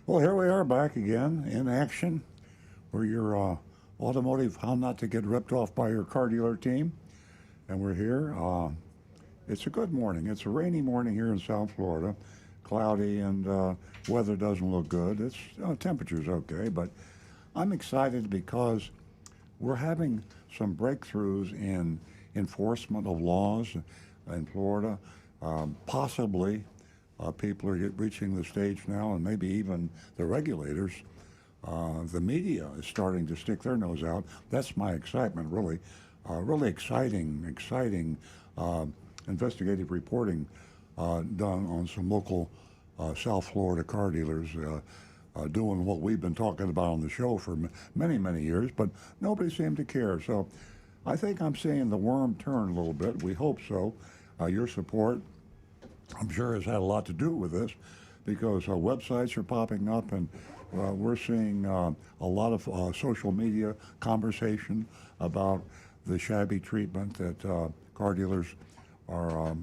Well, here we are back again in action. We're your automotive how not to get ripped off by your car dealer team. And we're here. It's a good morning. It's a rainy morning here in South Florida. Cloudy and weather doesn't look good. It's temperature's okay, but I'm excited because we're having some breakthroughs in enforcement of laws in Florida. Possibly, people are reaching the stage now, and maybe even the regulators. The media is starting to stick their nose out. That's my excitement, really. Really exciting uh, investigative reporting done on some local South Florida car dealers doing what we've been talking about on the show for many years, but nobody seemed to care. So I think I'm seeing the worm turn a little bit. We hope so. Your support, I'm sure, has had a lot to do with this because websites are popping up and we're seeing a lot of social media conversation about the shabby treatment that car dealers are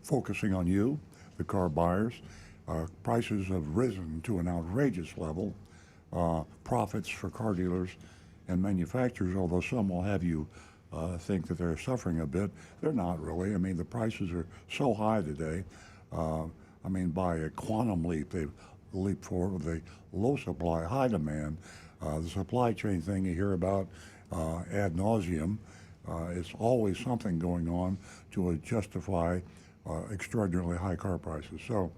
focusing on you, the car buyers. Prices have risen to an outrageous level. Profits for car dealers and manufacturers, although some will have you think that they're suffering a bit, they're not really. I mean, the prices are so high today. Uh, I mean, by a quantum leap, they've leaped forward with a low supply, high demand. The supply chain thing you hear about ad nauseum, it's always something going on to justify extraordinarily high car prices. So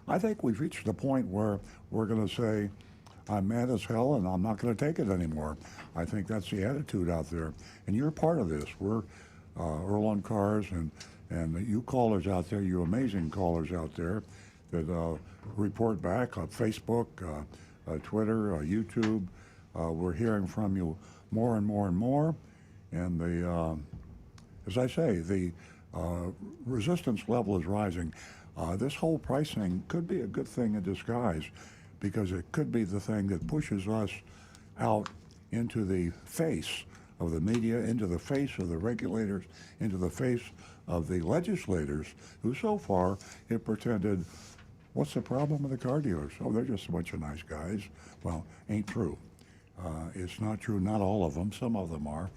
I think we've reached the point where we're going to say, I'm mad as hell and I'm not going to take it anymore. I think that's the attitude out there. And you're part of this. We're Earl on Cars and you callers out there, you amazing callers out there that report back on Facebook, Twitter, YouTube. We're hearing from you more and more and more. And as I say, the resistance level is rising. This whole pricing could be a good thing in disguise because it could be the thing that pushes us out into the face of the media, into the face of the regulators, into the face of the legislators who so far have pretended, what's the problem with the car dealers? Oh, they're just a bunch of nice guys. Well, ain't true. It's not true. Not all of them. Some of them are.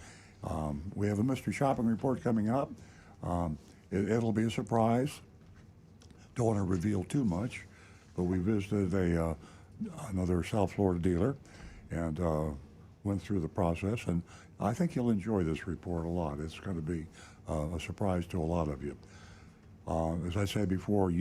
We have a mystery shopping report coming up. It'll be a surprise. Don't want to reveal too much, but we visited another South Florida dealer and went through the process. And I think you'll enjoy this report a lot. It's going to be a surprise to a lot of you. As I said before,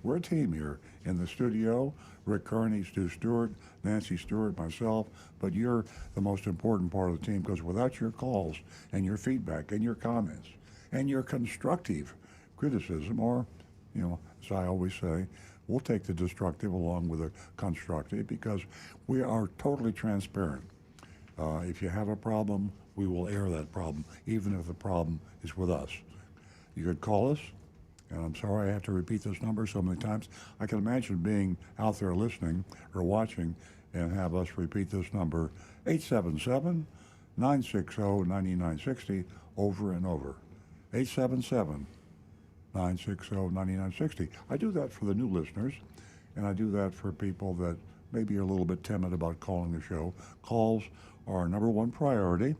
we're a team here in the studio. Rick Kearney, Stu Stewart, Nancy Stewart, myself, but you're the most important part of the team because without your calls and your feedback and your comments and your constructive criticism, or, as I always say, we'll take the destructive along with the constructive because we are totally transparent. If you have a problem, we will air that problem, even if the problem is with us. You could call us, and I'm sorry I have to repeat this number so many times. I can imagine being out there listening or watching and have us repeat this number, 877 960 9960, over and over. 877 960 9960. I do that for the new listeners, and I do that for people that maybe are a little bit timid about calling the show. Calls are our number one priority.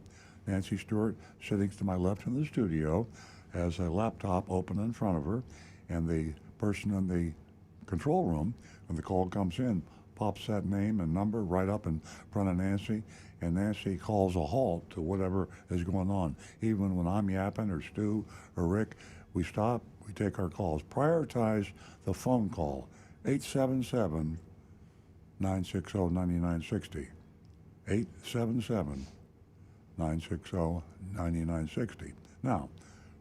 Nancy Stewart, sitting to my left in the studio, has a laptop open in front of her, and the person in the control room, when the call comes in, pops that name and number right up in front of Nancy, and Nancy calls a halt to whatever is going on. Even when I'm yapping, or Stu, or Rick, we stop, we take our calls. Prioritize the phone call, 877 960 9960. 877 960 9960. Now,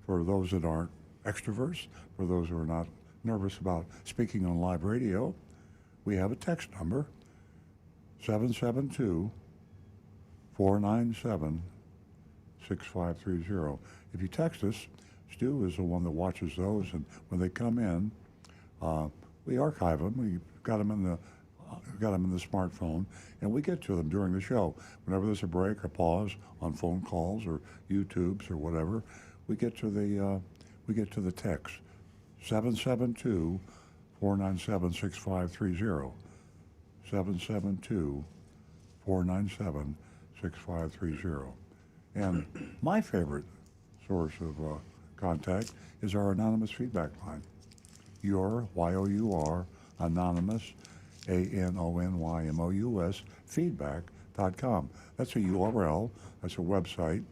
for those that aren't extroverts, for those who are not nervous about speaking on live radio, we have a text number, 772 497 6530. If you text us, Stu is the one that watches those, and when they come in, we archive them. We got them in the smartphone, and we get to them during the show. Whenever there's a break or pause on phone calls or YouTubes or whatever, we get to the text, 772 497 6530. 772-497-6530. And my favorite source of contact is our anonymous feedback line. Your, Y-O-U-R, anonymous, ANONYMOUS, feedback.com. That's a URL, that's a website,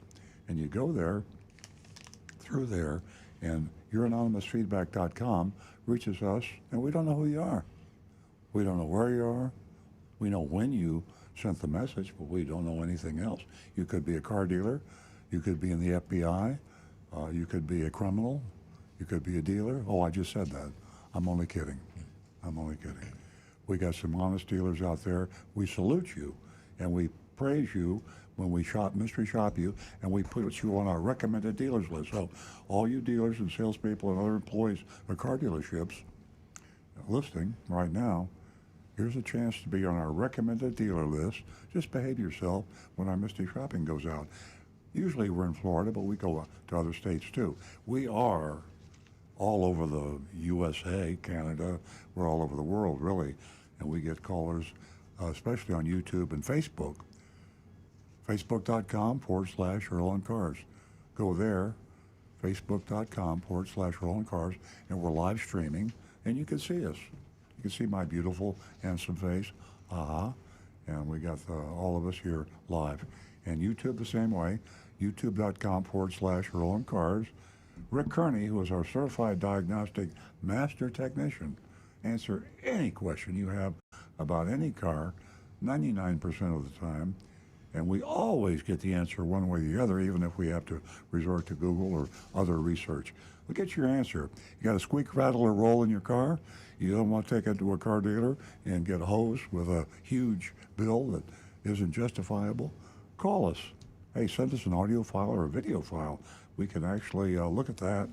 and you go there, through there, and youranonymousfeedback.com reaches us, and we don't know who you are. We don't know where you are. We know when you sent the message, but we don't know anything else. You could be a car dealer. You could be in the FBI. You could be a criminal. You could be a dealer. Oh, I just said that. I'm only kidding. I'm only kidding. We got some honest dealers out there. We salute you, and we praise you when we mystery shop you, and we put you on our recommended dealers list. So all you dealers and salespeople and other employees of car dealerships listening right now, here's a chance to be on our recommended dealer list. Just behave yourself when our mystery shopping goes out. Usually we're in Florida, but we go to other states too. We are all over the USA, Canada, we're all over the world, really. And we get callers, especially on YouTube and Facebook. Facebook.com/Earl on Cars. Go there, Facebook.com/Earl on Cars, and we're live streaming, and you can see us. You can see my beautiful, handsome face. And we got all of us here live. And YouTube the same way, youtube.com/Earl on Cars. Rick Kearney, who is our certified diagnostic master technician, answer any question you have about any car 99% of the time. And we always get the answer one way or the other, even if we have to resort to Google or other research. We'll get your answer. You got a squeak, rattle, or roll in your car? You don't want to take it to a car dealer and get hosed with a huge bill that isn't justifiable? Call us. Hey, send us an audio file or a video file. We can actually look at that,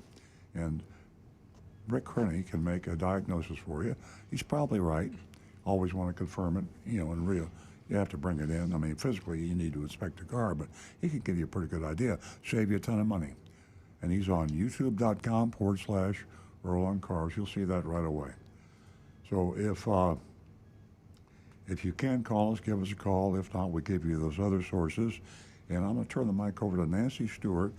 and Rick Kearney can make a diagnosis for you. He's probably right. Always want to confirm it, in real. You have to bring it in. I mean, physically, you need to inspect the car, but he can give you a pretty good idea, save you a ton of money. And he's on youtube.com/Earl on Cars. You'll see that right away. So if you can call us, give us a call. If not, we give you those other sources. And I'm going to turn the mic over to Nancy Stewart.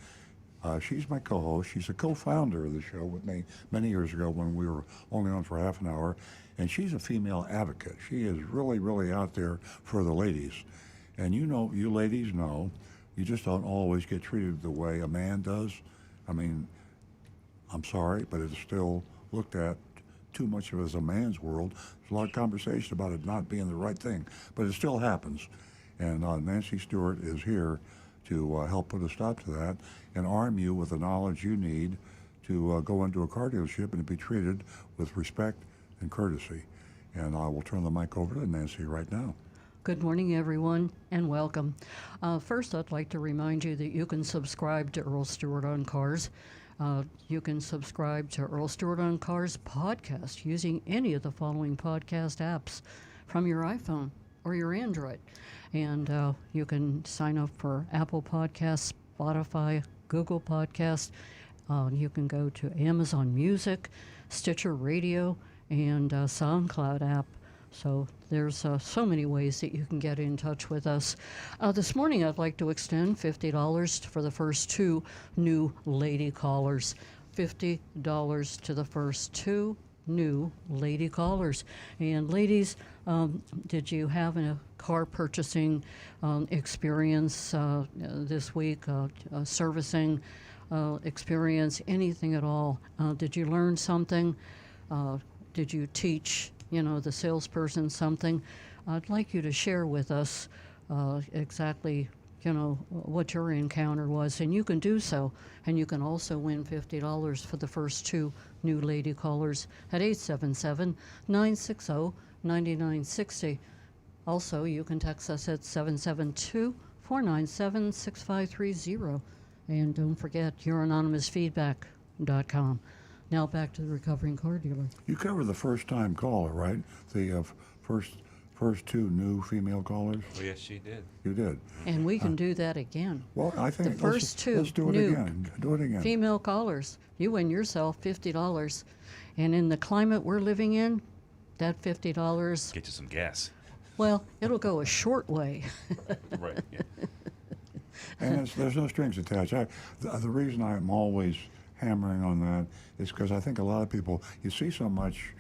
She's my co-host. She's a co-founder of the show with me many years ago when we were only on for half an hour. And she's a female advocate. She is really, really out there for the ladies. And you ladies know, you just don't always get treated the way a man does. I mean, I'm sorry, but it's still looked at too much of as a man's world. There's a lot of conversation about it not being the right thing, but it still happens. And Nancy Stewart is here to help put a stop to that and arm you with the knowledge you need to go into a car dealership and be treated with respect and courtesy. And I will turn the mic over to Nancy right now. Good morning, everyone, and welcome. First, I'd like to remind you that you can subscribe to Earl Stewart on Cars. You can subscribe to Earl Stewart on Cars podcast using any of the following podcast apps from your iPhone or your Android. And you can sign up for Apple Podcasts, Spotify, Google Podcasts. You can go to Amazon Music, Stitcher Radio, and SoundCloud app. So there's so many ways that you can get in touch with us. This morning I'd like to extend $50 for the first two new lady callers. $50 to the first two new lady callers. And ladies, did you have a car purchasing experience this week, servicing experience, anything at all? Did you learn something? Did you teach the salesperson something? I'd like you to share with us exactly, what your encounter was, and you can do so. And you can also win $50 for the first two new lady callers at 877-960-9960. Also, you can text us at 772-497-6530. And don't forget, youranonymousfeedback.com. Now back to the recovering car dealer. You covered the first-time caller, right? The first two new female callers? Oh, yes, she did. You did. And we can do that again. Well, I think the first two let's do it new again. Do it again. Female callers. You win yourself $50. And in the climate we're living in, that $50... Get you some gas. Well, it'll go a short way. Right. Yeah. And there's no strings attached. The reason I'm always hammering on that is because I think a lot of people, you see so much,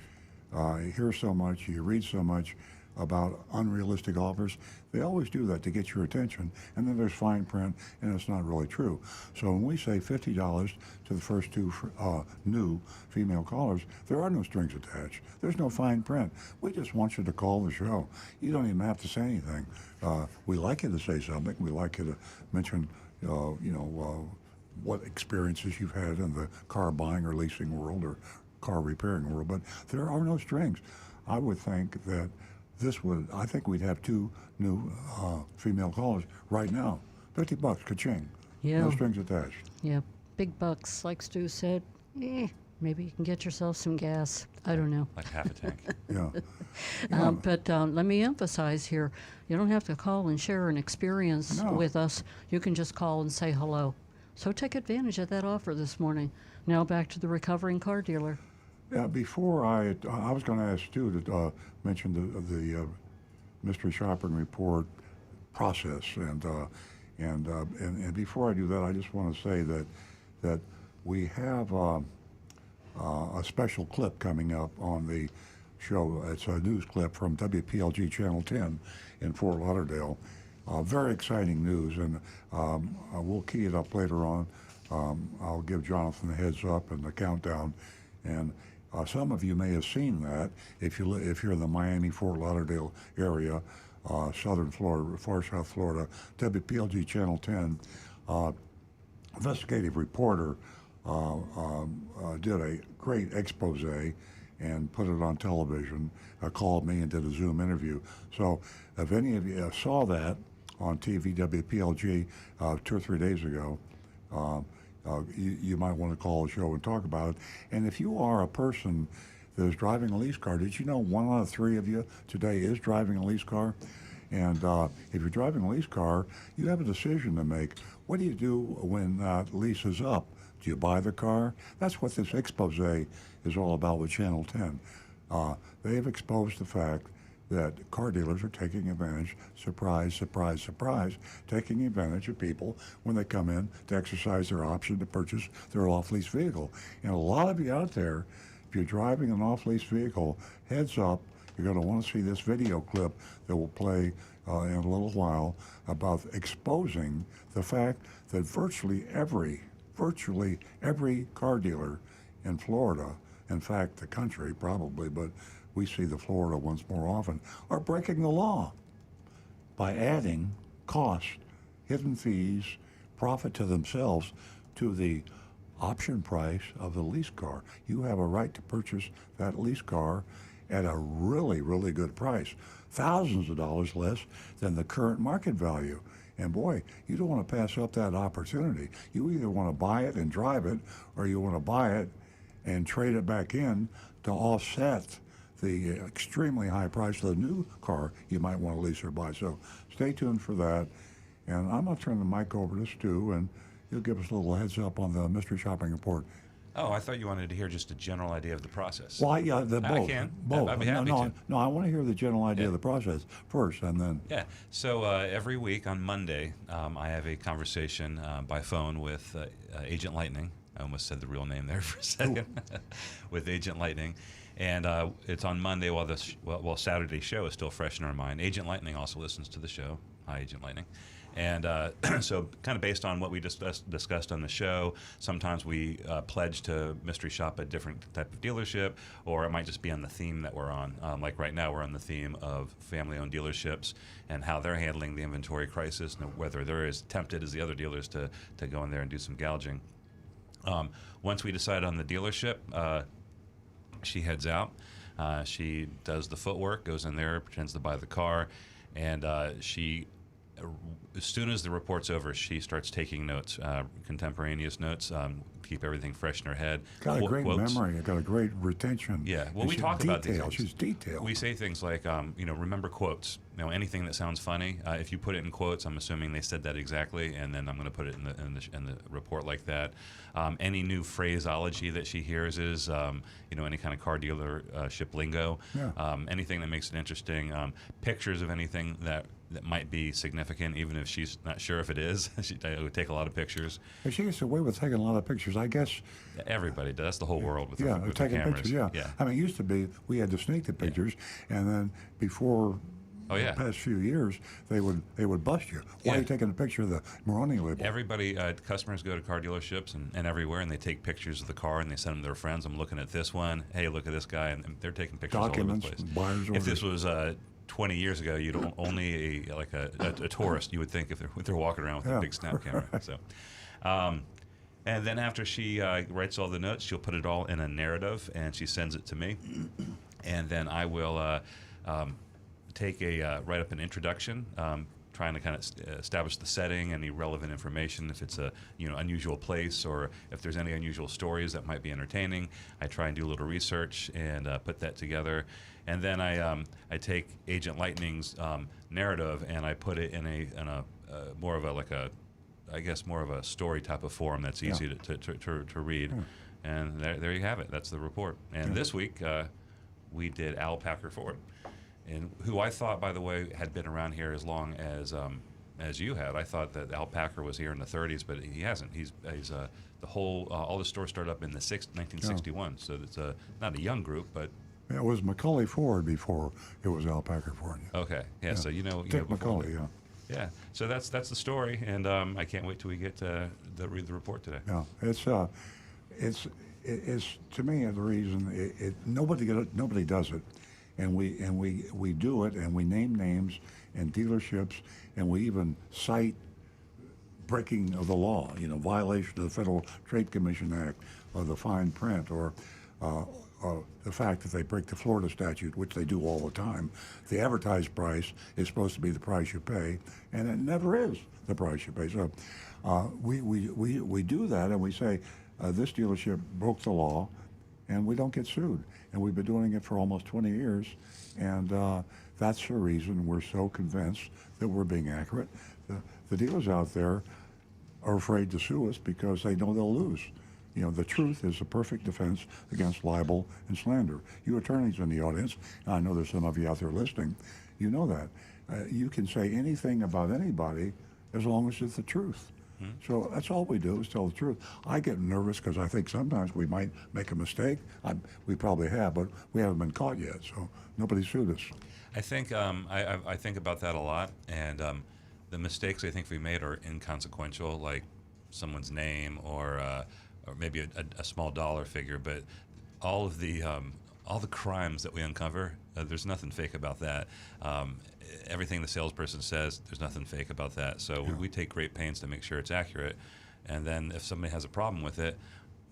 you hear so much, you read so much about unrealistic offers. They always do that to get your attention, and then there's fine print, and it's not really true. So when we say $50 to the first two new female callers, there are no strings attached. There's no fine print. We just want you to call the show. You don't even have to say anything. We like you to say something. We like you to mention, what experiences you've had in the car buying or leasing world or car repairing world, but there are no strings. I would think that I think we'd have two new female callers right now. $50, ka-ching. Yeah. No strings attached. Yeah, big bucks, like Stu said. Maybe you can get yourself some gas. I don't know. Like half a tank. Yeah. But let me emphasize here, you don't have to call and share an experience No. with us. You can just call and say hello. So take advantage of that offer this morning. Now back to the recovering car dealer. Yeah, before I was going to ask Stu to mention the mystery shopping report process, and before I do that, I just want to say that we have a special clip coming up on the show. It's a news clip from WPLG Channel 10 in Fort Lauderdale. Very exciting news, and we'll key it up later on. I'll give Jonathan the heads up and the countdown, and some of you may have seen that if you're in the Miami, Fort Lauderdale area, southern Florida, far south Florida. WPLG Channel 10 investigative reporter did a great expose and put it on television. Called me and did a Zoom interview. So if any of you saw that on TV, WPLG 2 or 3 days ago, you might want to call the show and talk about it. And if you are a person that is driving a lease car, did you know 1 out of 3 of you today is driving a lease car? And if you're driving a lease car, you have a decision to make. What do you do when that lease is up? Do you buy the car? That's what this expose is all about with Channel 10. They have exposed the fact that car dealers are taking advantage, surprise, surprise, surprise, taking advantage of people when they come in to exercise their option to purchase their off-lease vehicle. And a lot of you out there, if you're driving an off-lease vehicle, heads up, you're going to want to see this video clip that will play in a little while about exposing the fact that virtually every car dealer in Florida, in fact the country probably, but we see the Florida ones more often, are breaking the law by adding cost, hidden fees, profit to themselves to the option price of the lease car. You have a right to purchase that lease car at a really, really good price, thousands of dollars less than the current market value. And boy, you don't want to pass up that opportunity. You either want to buy it and drive it, or you want to buy it and trade it back in to offset the extremely high price of the new car you might want to lease or buy. So stay tuned for that. And I'm going to turn the mic over to Stu, and he'll give us a little heads up on the mystery shopping report. Oh, I thought you wanted to hear just a general idea of the process. Well, yeah, both. I can. Both. I'd be happy to. No, I want to hear the general idea of the process first, and then. Yeah. So every week on Monday, I have a conversation by phone with Agent Lightning. I almost said the real name there for a second. With Agent Lightning. And it's on Monday while Saturday's show is still fresh in our mind. Agent Lightning also listens to the show. Hi, Agent Lightning. And so kind of based on what we discussed on the show, sometimes we pledge to mystery shop a different type of dealership, or it might just be on the theme that we're on. Like right now, we're on the theme of family-owned dealerships and how they're handling the inventory crisis, and whether they're as tempted as the other dealers to go in there and do some gouging. Once we decide on the dealership, she heads out. She does the footwork, goes in there, pretends to buy the car, and she as soon as the report's over, she starts taking notes, contemporaneous notes, keep everything fresh in her head. Got a great quotes. memory. Got a great retention. Yeah, well, And we she's talk about these detailed. things. She's detailed. We say things like, remember quotes. Anything that sounds funny, if you put it in quotes, I'm assuming they said that exactly, and then I'm going to put it in the report like that. Any new phraseology that she hears is, any kind of car dealership lingo. Yeah. Anything that makes it interesting. Pictures of anything that might be significant, even if she's not sure if it is. She would take a lot of pictures. And she gets away with taking a lot of pictures. I guess. Everybody does. That's the whole world with Yeah, with taking cameras. pictures. Yeah. I mean, it used to be we had to sneak the pictures, and then before. Oh, yeah. The past few years, they would bust you. Why are you taking a picture of the Moroni label? Everybody, customers go to car dealerships and everywhere, and they take pictures of the car and they send them to their friends. I'm looking at this one. Hey, look at this guy, and they're taking pictures Documents, all over the place. buyer's If this orders. was 20 years ago, you'd only a tourist. You would think if they're walking around with a big snap camera. So, and then after she writes all the notes, she'll put it all in a narrative and she sends it to me, and then I will write up an introduction, trying to kind of establish the setting, any relevant information, if it's a unusual place or if there's any unusual stories that might be entertaining. I try and do a little research and put that together, and then I take Agent Lightning's narrative and I put it in a more of a story type of form that's easy to read, and there you have it. That's the report. And this week we did Al Packer Ford. And who I thought, by the way, had been around here as long as you had. I thought that Al Packer was here in the 30s, but he hasn't. He's all the stores started up in the 1961. So it's not a young group, but It was Macaulay Ford before it was Al Packer Ford. okay, yeah. So Dick before Macaulay, yeah. So that's the story, and I can't wait till we get to read the report today. Yeah. It's to me the reason nobody does it. And we do it, and we name names and dealerships, and we even cite breaking of the law, violation of the Federal Trade Commission Act, or the fine print, or the fact that they break the Florida statute, which they do all the time. The advertised price is supposed to be the price you pay, and it never is the price you pay. So we do that, and we say this dealership broke the law, and we don't get sued. And we've been doing it for almost 20 years, and that's the reason we're so convinced that we're being accurate. The dealers out there are afraid to sue us because they know they'll lose. The truth is a perfect defense against libel and slander. You attorneys in the audience, and I know there's some of you out there listening, you know that. You can say anything about anybody as long as it's the truth. So that's all we do is tell the truth. I get nervous because I think sometimes we might make a mistake. We probably have, but we haven't been caught yet, so nobody sued us. I think I think about that a lot, and the mistakes I think we made are inconsequential, like someone's name or maybe a small dollar figure. But all the crimes that we uncover, there's nothing fake about that. Everything the salesperson says, there's nothing fake about that. So we take great pains to make sure it's accurate. And then if somebody has a problem with it,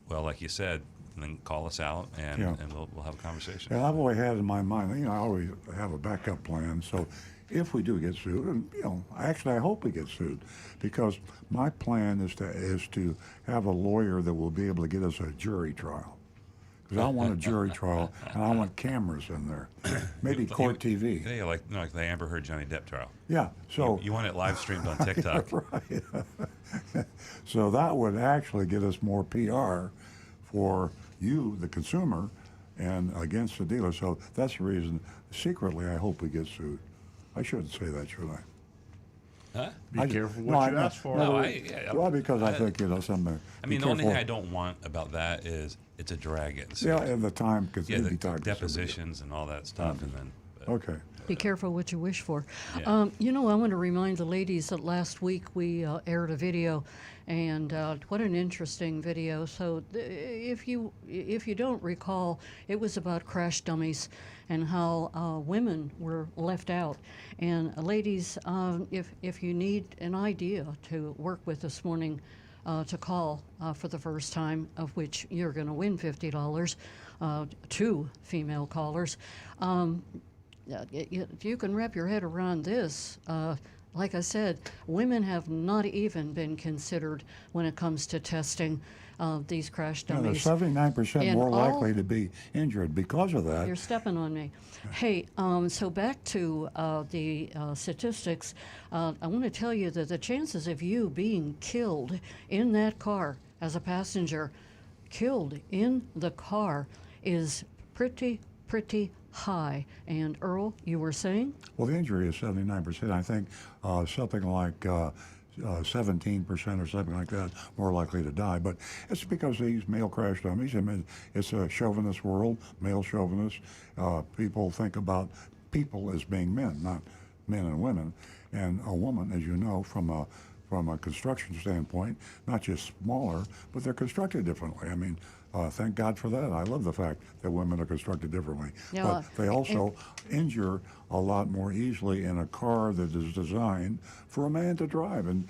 well, like you said, then call us out and we'll have a conversation. And I've always had in my mind, I always have a backup plan. So if we do get sued, and actually I hope we get sued, because my plan is to have a lawyer that will be able to get us a jury trial. Because I want a jury trial, and I want cameras in there, maybe court TV. Yeah, like the Amber Heard Johnny Depp trial. Yeah, so You want it live streamed on TikTok. right. So that would actually get us more PR for you, the consumer, and against the dealer. So that's the reason. Secretly, I hope we get sued. I shouldn't say that, should I? Huh? Be careful what you ask for. Well, because I think something. I mean, the only thing I don't want about that is it's a drag in. Yeah, at the time, because yeah, we'd be the talking depositions and all that stuff, and then. Okay. Be careful what you wish for. Yeah. I want to remind the ladies that last week we aired a video, and what an interesting video. So if you don't recall, it was about crash dummies and how women were left out. And ladies, if you need an idea to work with this morning, to call for the first time, of which you're going to win $50, 2 female callers. If you can wrap your head around this, like I said, women have not even been considered when it comes to testing these crash Yeah, they're dummies. 79% And more all likely to be injured because of that. You're stepping on me. Hey, so back to the statistics. I want to tell you that the chances of you being killed in that car as a passenger, killed in the car, is pretty high. And Earl, you were saying? Well, the injury is 79%. I think something like 17% or something like that more likely to die. But it's because these male crash dummies, I mean, it's a chauvinist world, male chauvinist. People think about people as being men, not men and women. And a woman, as you know, from a construction standpoint, not just smaller, but they're constructed differently. I mean, thank God for that. I love the fact that women are constructed differently. Yeah, but they also injure a lot more easily in a car that is designed for a man to drive and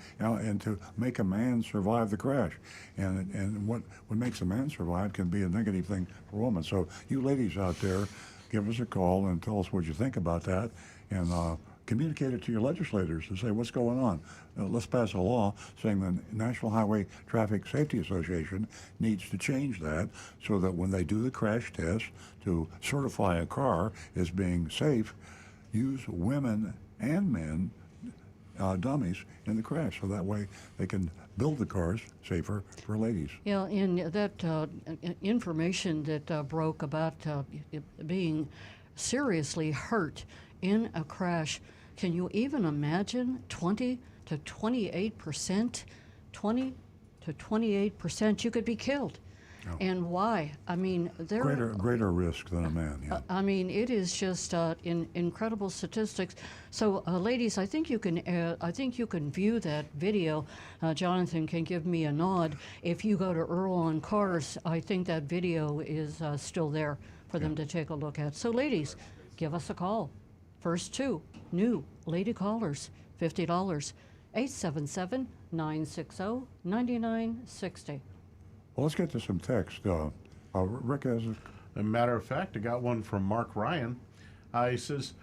to make a man survive the crash. And what makes a man survive can be a negative thing for a woman. So you ladies out there, give us a call and tell us what you think about that. And communicate it to your legislators and say, what's going on? Let's pass a law saying the National Highway Traffic Safety Association needs to change that so that when they do the crash test to certify a car as being safe, use women and men dummies in the crash, so that way they can build the cars safer for ladies. Yeah, and that information that broke about being seriously hurt in a crash, can you even imagine 20 to 28%? 20 to 28% you could be killed. Oh. And why? I mean, there Greater risk than a man, yeah. I mean, it is just incredible statistics. So, ladies, I think you can view that video. Jonathan can give me a nod. If you go to Earl on Cars, I think that video is still there for them to take a look at. So, ladies, give us a call. First two new lady callers, $50. 877-960-9960. Well, let's get to some text. Rick has As a matter of fact, I got one from Mark Ryan. He says,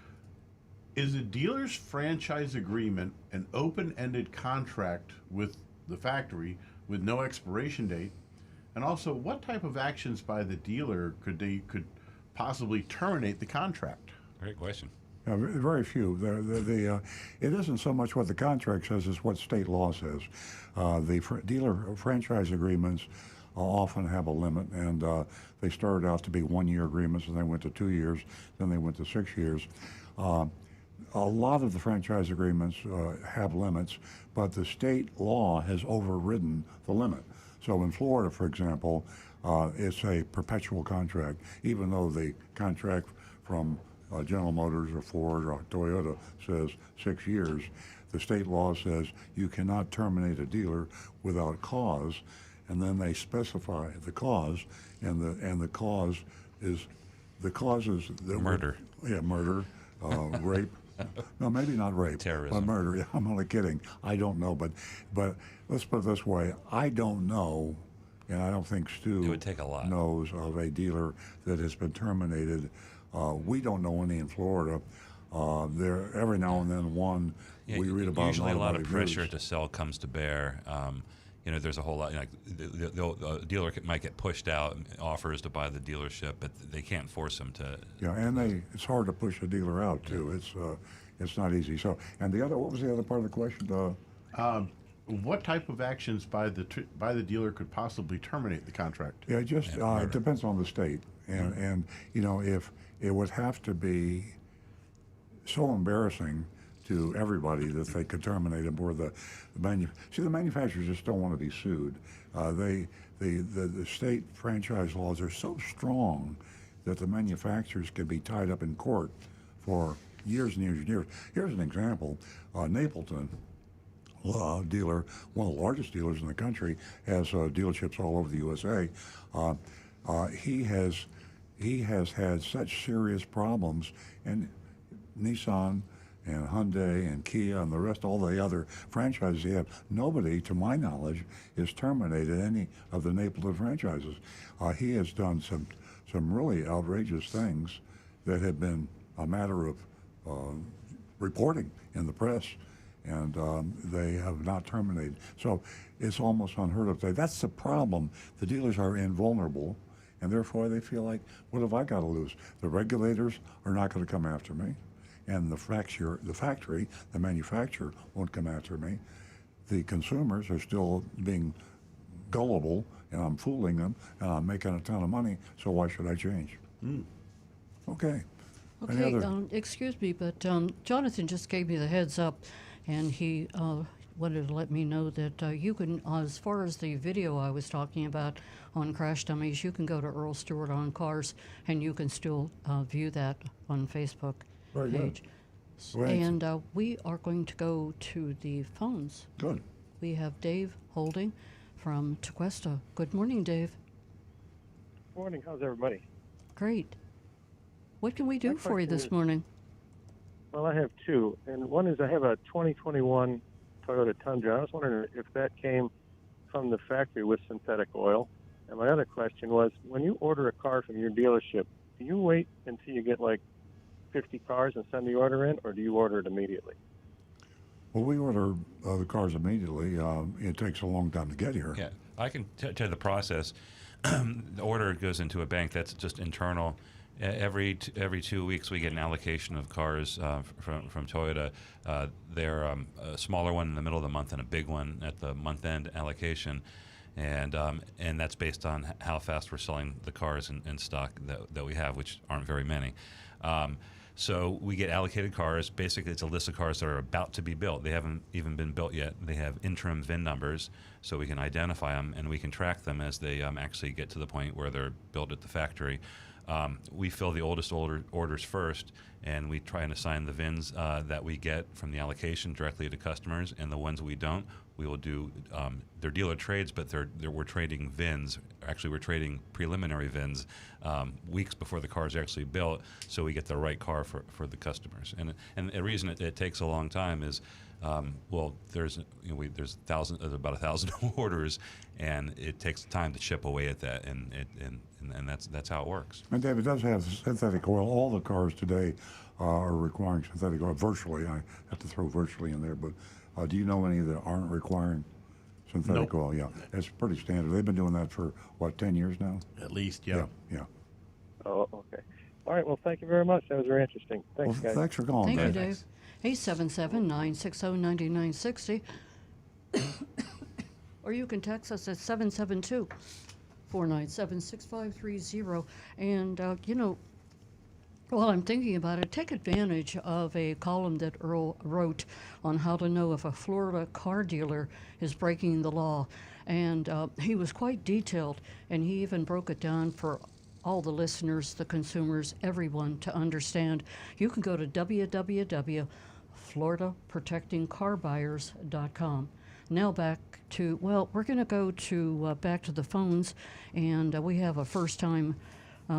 is a dealer's franchise agreement an open-ended contract with the factory with no expiration date? And also, what type of actions by the dealer could possibly terminate the contract? Great question. Very few. It isn't so much what the contract says as what state law says. The dealer franchise agreements often have a limit, and they started out to be 1-year agreements, and they went to 2 years, then they went to 6 years. A lot of the franchise agreements have limits, but the state law has overridden the limit. So in Florida, for example, it's a perpetual contract, even though the contract from General Motors or Ford or Toyota says 6 years. The state law says you cannot terminate a dealer without cause, and then they specify the cause, and the cause is Murder. Murder, rape. No, maybe not rape. Terrorism. But murder. Yeah, I'm only kidding. I don't know, but let's put it this way: I don't know, and I don't think Stu It would take a lot. knows of a dealer that has been terminated. We don't know any in Florida. There every now and then one we read about. Usually, a lot of automotive pressure news. to sell comes to bear. There's a whole lot. The dealer might get pushed out and offers to buy the dealership, but they can't force them to. Yeah, and it's hard to push a dealer out too. It's not easy. So, and what was the other part of the question? What type of actions by the dealer could possibly terminate the contract? Yeah, it just it depends on the state, and if it would have to be so embarrassing to everybody that they could terminate them, or the manufacturers just don't want to be sued. The state franchise laws are so strong that the manufacturers can be tied up in court for years and years and years. Here's an example: Napleton dealer, one of the largest dealers in the country, has dealerships all over the USA. He has had such serious problems, and Nissan and Hyundai and Kia and the rest, all the other franchises he had, nobody, to my knowledge, has terminated any of the Napleton franchises. He has done some really outrageous things that have been a matter of reporting in the press, and they have not terminated. So it's almost unheard of today. That's the problem. The dealers are invulnerable, and therefore they feel like, what have I got to lose? The regulators are not going to come after me, and the factory, the manufacturer won't come after me. The consumers are still being gullible, and I'm fooling them, and I'm making a ton of money, so why should I change? Okay. Any Okay, other- excuse me, but Jonathan just gave me the heads up, and he wanted to let me know that you can, as far as the video I was talking about on Crash Dummies, you can go to Earl Stewart on Cars, and you can still view that on Facebook Very good. page. Great. And we are going to go to the phones. Good. We have Dave Holding from Tequesta. Good morning, Dave. Morning. How's everybody? Great. What can we do My for you question this is- morning? Well, I have two, and one is I have a 2021 Toyota Tundra. I was wondering if that came from the factory with synthetic oil. And my other question was, when you order a car from your dealership, do you wait until you get like 50 cars and send the order in, or do you order it immediately? Well, we order the cars immediately. It takes a long time to get here. Yeah, I can tell you the process. The order goes into a bank that's just internal. Every 2 weeks, we get an allocation of cars from Toyota. They're a smaller one in the middle of the month and a big one at the month-end allocation, and that's based on how fast we're selling the cars in stock that we have, which aren't very many. So we get allocated cars. Basically, it's a list of cars that are about to be built. They haven't even been built yet. They have interim VIN numbers, so we can identify them and we can track them as they actually get to the point where they're built at the factory. We fill the oldest orders first, and we try and assign the VINs that we get from the allocation directly to customers, and the ones we don't, we will do, they're dealer trades, but we're trading VINs. Actually, we're trading preliminary VINs weeks before the car is actually built, so we get the right car for the customers. And the reason it takes a long time is, well, there's about 1,000 orders, and it takes time to chip away at that, and that's how it works. And David does have synthetic oil. All the cars today are requiring synthetic oil. Virtually, I have to throw virtually in there, but do you know any that aren't requiring synthetic Nope. oil? Yeah, it's pretty standard. They've been doing that for, what, 10 years now? At least, yeah. Yeah. Oh, okay. All right. Well, thank you very much. That was very interesting. Well, Thanks, guys. thanks for calling, Thank you, Dave. Dave. 877-960-9960. Or you can text us at 772-497-6530. And, while I'm thinking about it, take advantage of a column that Earl wrote on how to know if a Florida car dealer is breaking the law. And he was quite detailed, and he even broke it down for all the listeners, the consumers, everyone to understand. You can go to www.floridaprotectingcarbuyers.com. Now back to, we're going to go to back to the phones, and we have a first-time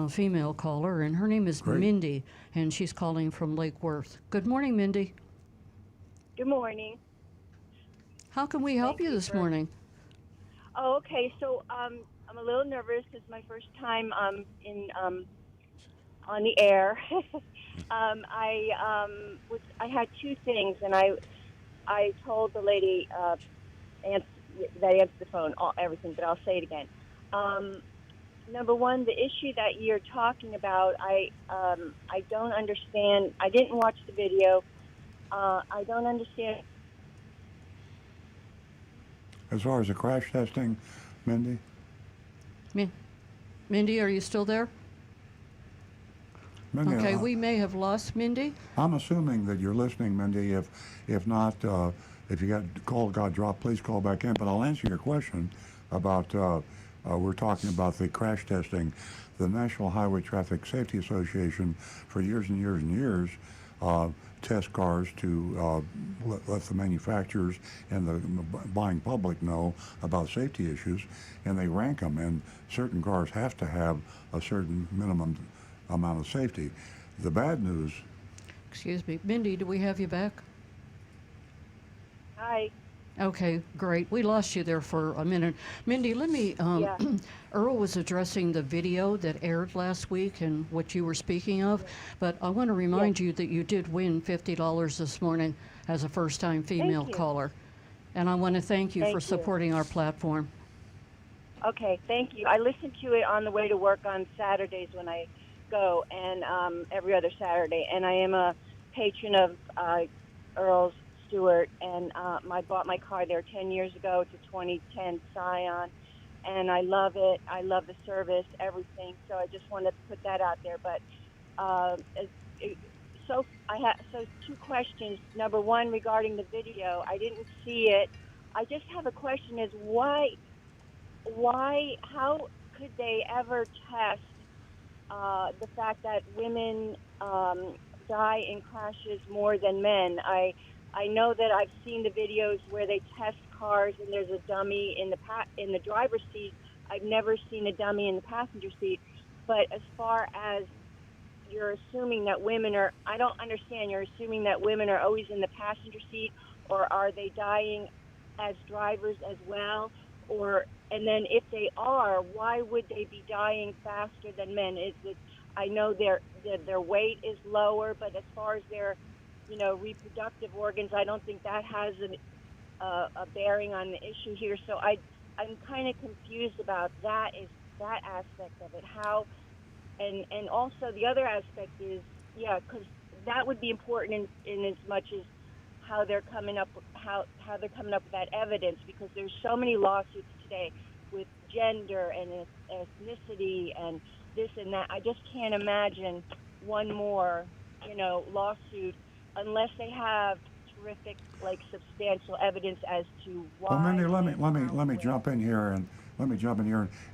female caller, and her name is Great. Mindy, and she's calling from Lake Worth. Good morning, Mindy. Good morning. How can we help Thank you you this for- morning? Oh, okay. So I'm a little nervous. It's my first time on the air. I had two things, and I told the lady that answered the phone everything, but I'll say it again. Number one, the issue that you're talking about, I don't understand. I didn't watch the video. I don't understand. As far as the crash testing, Mindy? Mindy, are you still there? Mindy, Okay, we may have lost Mindy. I'm assuming that you're listening, Mindy. If not, if you got dropped, please call back in. But I'll answer your question about, we're talking about the crash testing. The National Highway Traffic Safety Association, for years and years and years, test cars to let the manufacturers and the buying public know about safety issues, and they rank them, and certain cars have to have a certain minimum amount of safety. The bad news, Excuse me. Mindy, do we have you back? Hi. Okay, great. We lost you there for a minute. Mindy, let me. Yeah. Earl was addressing the video that aired last week and what you were speaking of, but I want to remind you that you did win $50 this morning as a first time female you. caller. And I want to thank you for Thank you. supporting our platform. Okay, thank you. I listen to it on the way to work on Saturdays when I go, and every other Saturday. And I am a patron of Earl's Stewart, and I bought my car there 10 years ago. It's a 2010 Scion, and I love it. I love the service, everything. So I just wanted to put that out there. But so two questions. Number one, regarding the video, I didn't see it. I just have a question: is how could they ever test the fact that women die in crashes more than men? I know that I've seen the videos where they test cars and there's a dummy in the driver's seat. I've never seen a dummy in the passenger seat. But as far as you're assuming that women are, I don't understand. You're assuming that women are always in the passenger seat, or are they dying as drivers as well? And then if they are, why would they be dying faster than men? Is it? I know their weight is lower, but as far as their, reproductive organs, I don't think that has a bearing on the issue here. So I'm kind of confused about that aspect of it. How, and also the other aspect is, because that would be important in as much as how they're coming up with that evidence, because there's so many lawsuits today with gender and ethnicity and this and that. I just can't imagine one more, lawsuit unless they have terrific, substantial evidence as to why. Well, Mindy, let me jump in here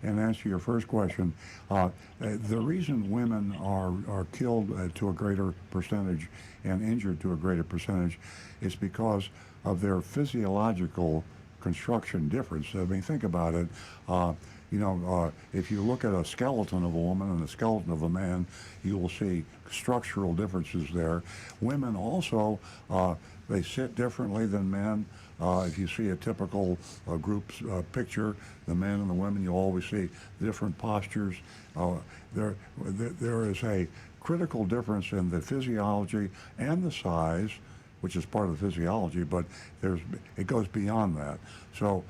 and answer your first question. The reason women are killed to a greater percentage and injured to a greater percentage is because of their physiological construction difference. I mean, think about it. If you look at a skeleton of a woman and a skeleton of a man, you will see structural differences there. Women also, they sit differently than men. If you see a typical group's picture, the men and the women, you'll always see different postures. There is a critical difference in the physiology and the size, which is part of the physiology, but it goes beyond that. So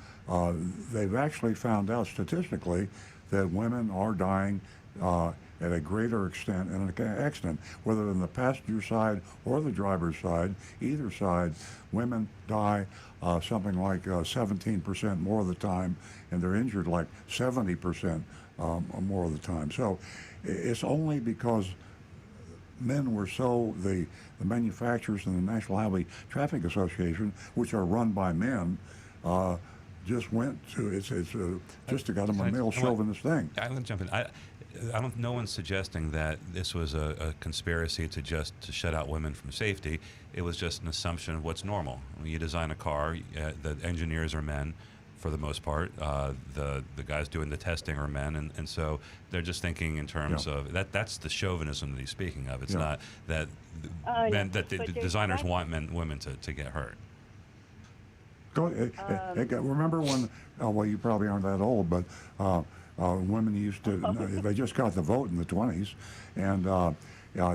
they've actually found out statistically that women are dying at a greater extent in an accident, whether in the passenger side or the driver's side, either side, women die something like 17% more of the time, and they're injured like 70% more of the time. So it's only because men were the manufacturers and the National Highway Traffic Association, which are run by men, just went to it's just got them a male chauvinist thing. I'm going to jump in. No one's suggesting that this was a conspiracy to shut out women from safety. It was just an assumption of what's normal. When you design a car, the engineers are men for the most part. The guys doing the testing are men, and so they're just thinking in terms of that. That's the chauvinism that he's speaking of. It's not that the designers want women to get hurt. Remember when? Well, you probably aren't that old, but women used to. They just got the vote in the 20s, and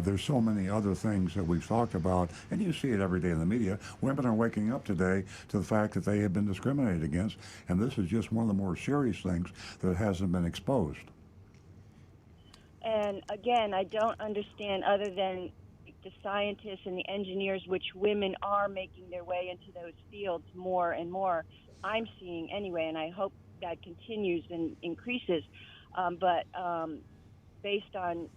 there's so many other things that we've talked about, and you see it every day in the media. Women are waking up today to the fact that they have been discriminated against, and this is just one of the more serious things that hasn't been exposed. And again, I don't understand, other than the scientists and the engineers, which women are making their way into those fields more and more. I'm seeing anyway, and I hope that continues and increases. But based on,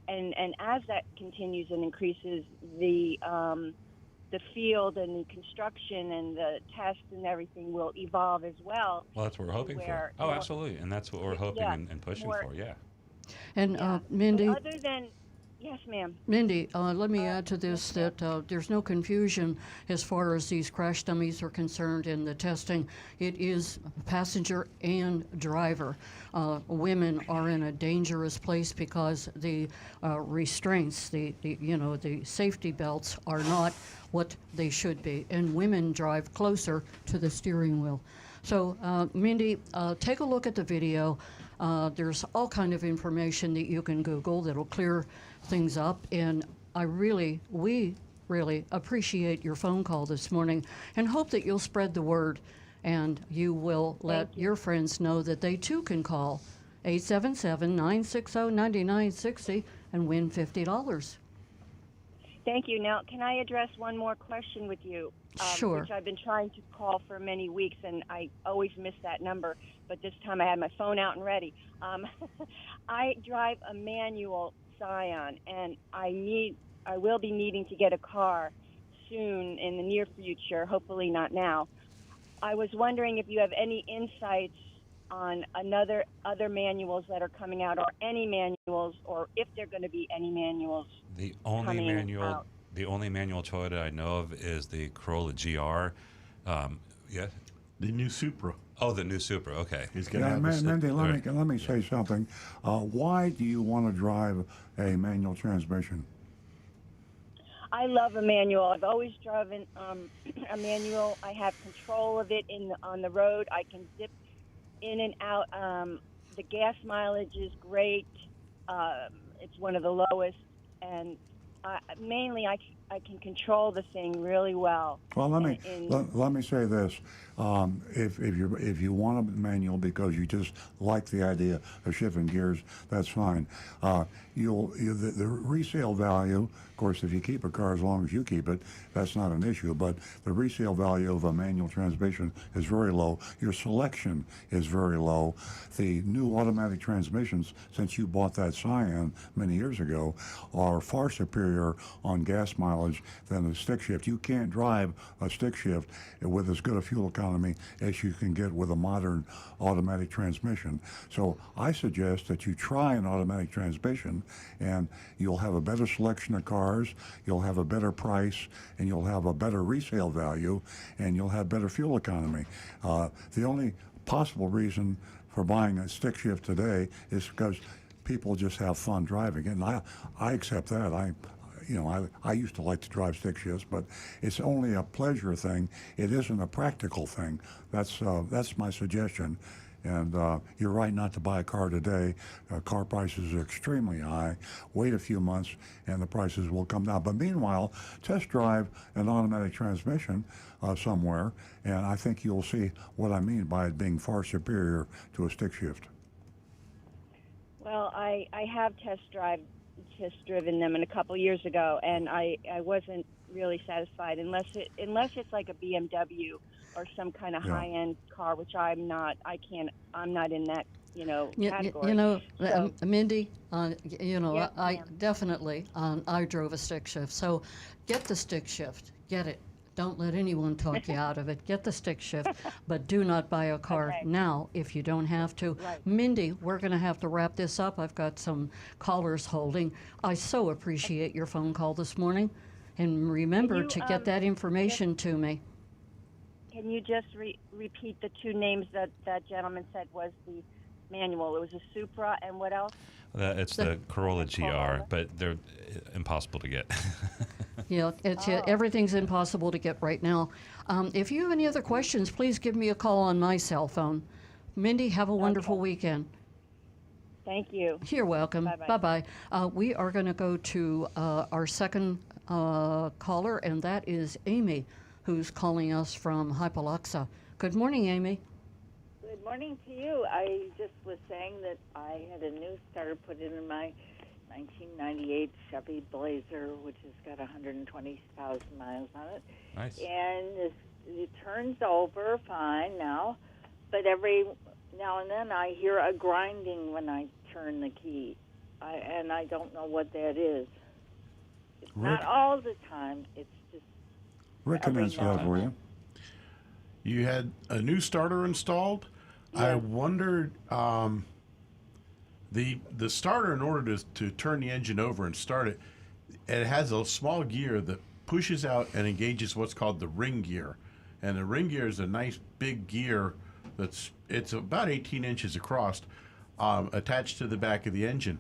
and as that continues and increases, the field and the construction and the tests and everything will evolve as well. Well, that's what we're hoping for. Oh, absolutely, and that's what we're hoping and pushing for. Yeah. And Mindy, Yes, ma'am. Mindy, let me add to this that there's no confusion as far as these crash dummies are concerned in the testing. It is passenger and driver. Women are in a dangerous place because the restraints, the safety belts are not what they should be, and women drive closer to the steering wheel. So, Mindy, take a look at the video. There's all kind of information that you can Google that'll clear things up, and we really appreciate your phone call this morning, and hope that you'll spread the word, and you will let your friends know that they too can call 877-960-9960 and win $50. Thank you. Now, can I address one more question with you? Sure. Which I've been trying to call for many weeks, and I always miss that number. But this time I had my phone out and ready. I drive a manual Scion, and I will be needing to get a car soon in the near future. Hopefully not now. I was wondering if you have any insights on other manuals that are coming out, or any manuals, or if there are going to be any manuals. The only coming manual, out. the only manual Toyota I know of is the Corolla GR. Yeah. The new Supra. Oh, the new Supra. Okay. He's going to Yeah, have a Mindy, let me say something. Why do you want to drive a manual transmission? I love a manual. I've always driven a manual. I have control of it on the road. I can zip in and out. The gas mileage is great. It's one of the lowest, and mainly I can control the thing really well. Well, let me say this: if you want a manual because you just like the idea of shifting gears, that's fine. The resale value, of course, if you keep a car as long as you keep it, that's not an issue. But the resale value of a manual transmission is very low. Your selection is very low. The new automatic transmissions, since you bought that Scion many years ago, are far superior on gas mileage than a stick shift. You can't drive a stick shift with as good a fuel economy as you can get with a modern automatic transmission. So I suggest that you try an automatic transmission, and you'll have a better selection of cars, you'll have a better price, and you'll have a better resale value, and you'll have better fuel economy. The only possible reason for buying a stick shift today is because people just have fun driving, and I accept that. I used to like to drive stick shifts, but it's only a pleasure thing. It isn't a practical thing. That's my suggestion. And you're right not to buy a car today. Car prices are extremely high. Wait a few months and the prices will come down. But meanwhile, test drive an automatic transmission somewhere, and I think you'll see what I mean by it being far superior to a stick shift. Well, I have test driven them a couple years ago, and I wasn't really satisfied unless it's like a BMW or some kind of high-end car, which I'm not in that category. So, Mindy, Yes, I ma'am. definitely, I drove a stick shift. So get the stick shift. Get it. Don't let anyone talk you out of it. Get the stick shift, but do not buy a car Okay. now if you don't have to. Right. Mindy, we're going to have to wrap this up. I've got some callers holding. I so appreciate your phone call this morning. And remember Can you, to get that information to me. Can you just repeat the two names that gentleman said was the manual? It was a Supra, and what else? It's the Corolla GR, Corolla. but they're impossible to get. Yeah, everything's impossible to get right now. If you have any other questions, please give me a call on my cell phone. Mindy, have a wonderful weekend. Thank you. You're welcome. Bye-bye. Bye-bye. We are going to go to our second caller, and that is Amy, who's calling us from Hypaloxa. Good morning, Amy. Good morning to you. I just was saying that I had a new starter put in my 1998 Chevy Blazer, which has got 120,000 miles on it. Nice. And it turns over fine now, but every now and then I hear a grinding when I turn the key, and I don't know what that is. It's not all the time. It's just Rick can every answer now that and for then. you. You had a new starter installed. I wondered, The starter, in order to turn the engine over and start it, it has a small gear that pushes out and engages what's called the ring gear. And the ring gear is a nice big gear it's about 18 inches across, attached to the back of the engine.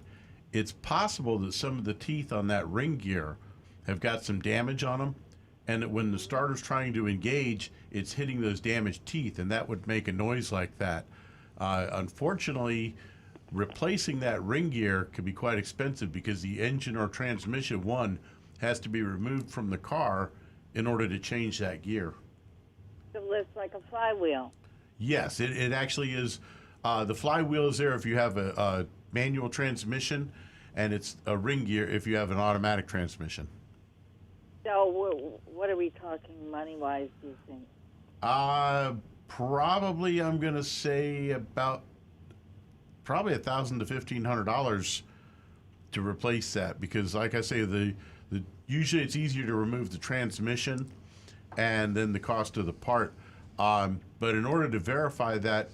It's possible that some of the teeth on that ring gear have got some damage on them, and that when the starter's trying to engage, it's hitting those damaged teeth, and that would make a noise like that. Unfortunately, replacing that ring gear could be quite expensive because the engine or transmission one has to be removed from the car in order to change that gear. So it's like a flywheel. Yes, it actually is. The flywheel is there if you have a manual transmission, and it's a ring gear if you have an automatic transmission. So what are we talking money-wise, do you think? Probably I'm going to say about probably $1,000 to $1,500 to replace that, because like I say, the usually it's easier to remove the transmission and then the cost of the part. But in order to verify that,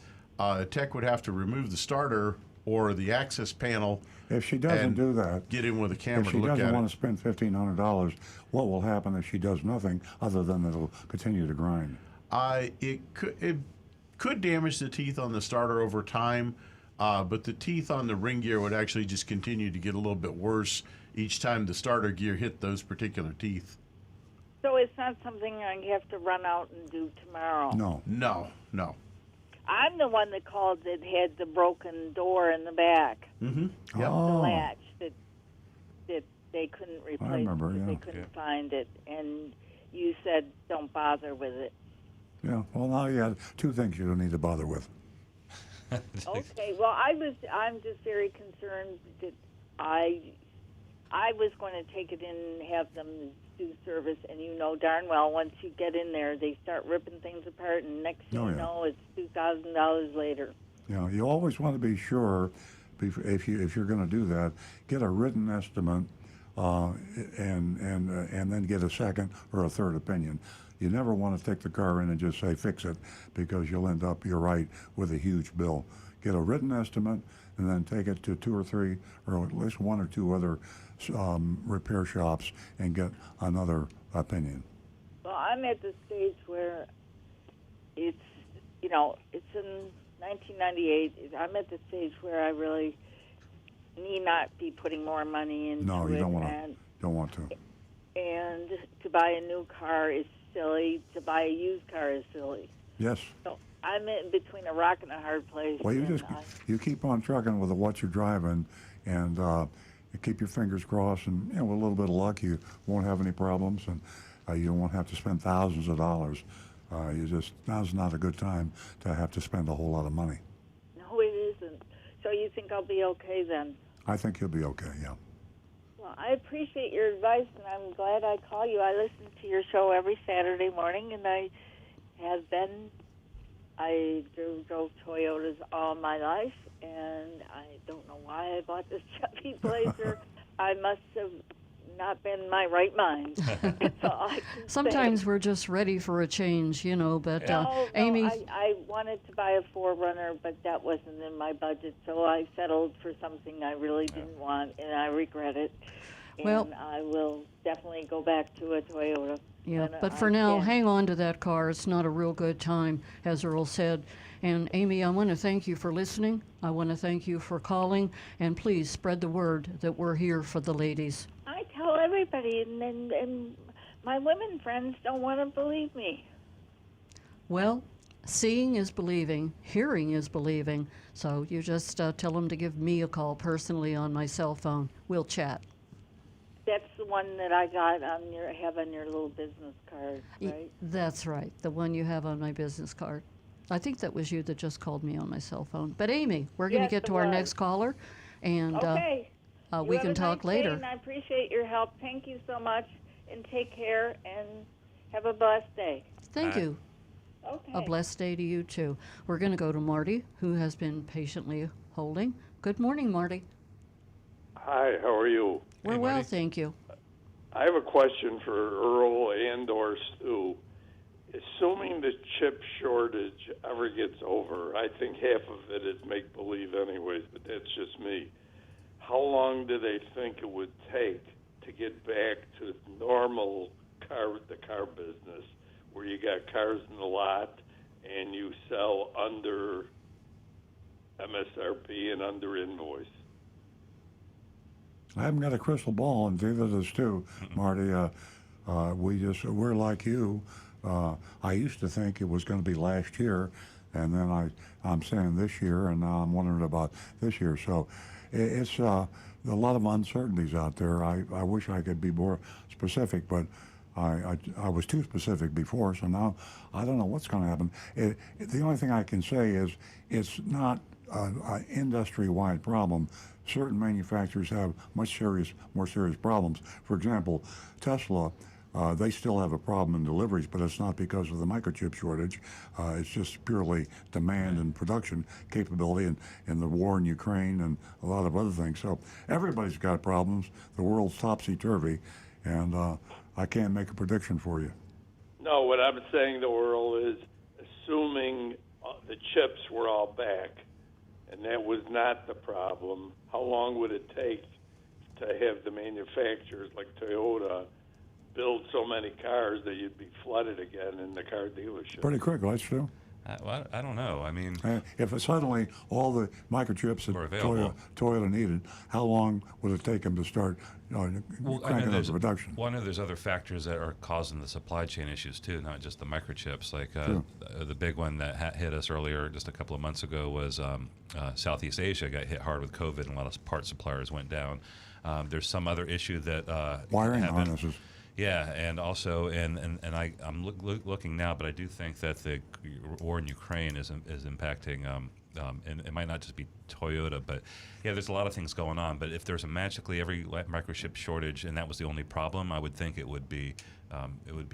tech would have to remove the starter or the access panel. If she doesn't and do that, get in with a camera if she to look doesn't at want it. to spend $1,500, what will happen if she does nothing other than it'll continue to grind? It could damage the teeth on the starter over time, but the teeth on the ring gear would actually just continue to get a little bit worse each time the starter gear hit those particular teeth. So it's not something I have to run out and do tomorrow? No. No. I'm the one that called that had the broken door in the back, Mm-hmm. the Oh, latch that they couldn't replace remember, because yeah. they couldn't find it, and you said don't bother with it. yeah. Well, now you have two things you don't need to bother with. Okay, well I'm just very concerned that I was going to take it in and have them do service, and you know darn well once you get in there they start ripping things apart, and next thing Oh, you yeah. know it's $2,000 later. You know, you always want to be sure if you're going to do that, get a written estimate, and then get a second or a third opinion. You never want to take the car in and just say fix it, because you'll end up, you're right, with a huge bill. Get a written estimate and then take it to 2 or 3 or at least 1 or 2 other repair shops and get another opinion. Well, I'm at the stage where it's in 1998. I'm at the stage where I really need not be putting more money into No, you it. don't want to. And to buy a new car is silly. To buy a used car is silly. Yes. So I'm in between a rock and a hard place. Well, and you keep on trucking with what you're driving, and you keep your fingers crossed, and with a little bit of luck, you won't have any problems, and you won't have to spend thousands of dollars. Now's not a good time to have to spend a whole lot of money. No, it isn't. So you think I'll be okay then? I think you'll be okay. Yeah. Well, I appreciate your advice, and I'm glad I call you. I listen to your show every Saturday morning, and I have been. I drove Toyotas all my life, and I don't know why I bought this Chevy Blazer. I must have not been in my right mind. That's all I can Sometimes say. we're just ready for a change, but No, Amy, I wanted to buy a 4Runner, but that wasn't in my budget, so I settled for something I really didn't want, and I regret it. And Well- I will definitely go back to a Toyota. yeah, when but I for now, can. hang on to that car. It's not a real good time, as Earl said. And Amy, I want to thank you for listening. I want to thank you for calling, and please spread the word that we're here for the ladies. I tell everybody, and my women friends don't want to believe me. Well, seeing is believing, hearing is believing. So you just tell them to give me a call personally on my cell phone. We'll chat. That's the one that I got on your little business card, right? That's right, the one you have on my business card. I think that was you that just called me on my cell phone. But Amy, we're going to Yes, get it to our was. next caller, and Okay. You we have can a talk nice day, later. and I appreciate your help. Thank you so much, and take care, and have a blessed day. Thank Bye. you. Okay. A blessed day to you, too. We're going to go to Marty, who has been patiently holding. Good morning, Marty. Hi, how are you? We're Hey, well, Marty. thank you. I have a question for Earl and or Stu. assuming the chip shortage ever gets over, I think half of it is make believe anyways, but that's just me. How long do they think it would take to get back to normal the car business, where you got cars in the lot and you sell under MSRP and under invoice? I haven't got a crystal ball, and neither does too, Marty. We're like you. I used to think it was going to be last year, and then I'm saying this year, and now I'm wondering about this year. So it's a lot of uncertainties out there. I wish I could be more specific, but I was too specific before, so now I don't know what's going to happen. The only thing I can say is it's not an industry-wide problem. Certain manufacturers have more serious problems. For example, Tesla, they still have a problem in deliveries, but it's not because of the microchip shortage. It's just purely demand and production capability and the war in Ukraine and a lot of other things. So everybody's got problems. The world's topsy-turvy, and I can't make a prediction for you. No, what I'm saying, though, Earl, is assuming the chips were all back, and that was not the problem, how long would it take to have the manufacturers like Toyota build so many cars that you'd be flooded again in the car dealership? Pretty quick, that's true. Well, I don't know. I mean, if suddenly all the microchips that Toyota needed, how long would it take them to start cranking up the production? Well, I know there's other factors that are causing the supply chain issues too, not just the microchips. Like the big one that hit us earlier, just a couple of months ago, was Southeast Asia got hit hard with COVID, and a lot of part suppliers went down. There's some other issue that wiring happened. harnesses. Yeah, and also, I'm looking now, but I do think that the war in Ukraine is impacting, and it might not just be Toyota, but yeah, there's a lot of things going on. But if there's a magically every microchip shortage and that was the only problem, I would think it would be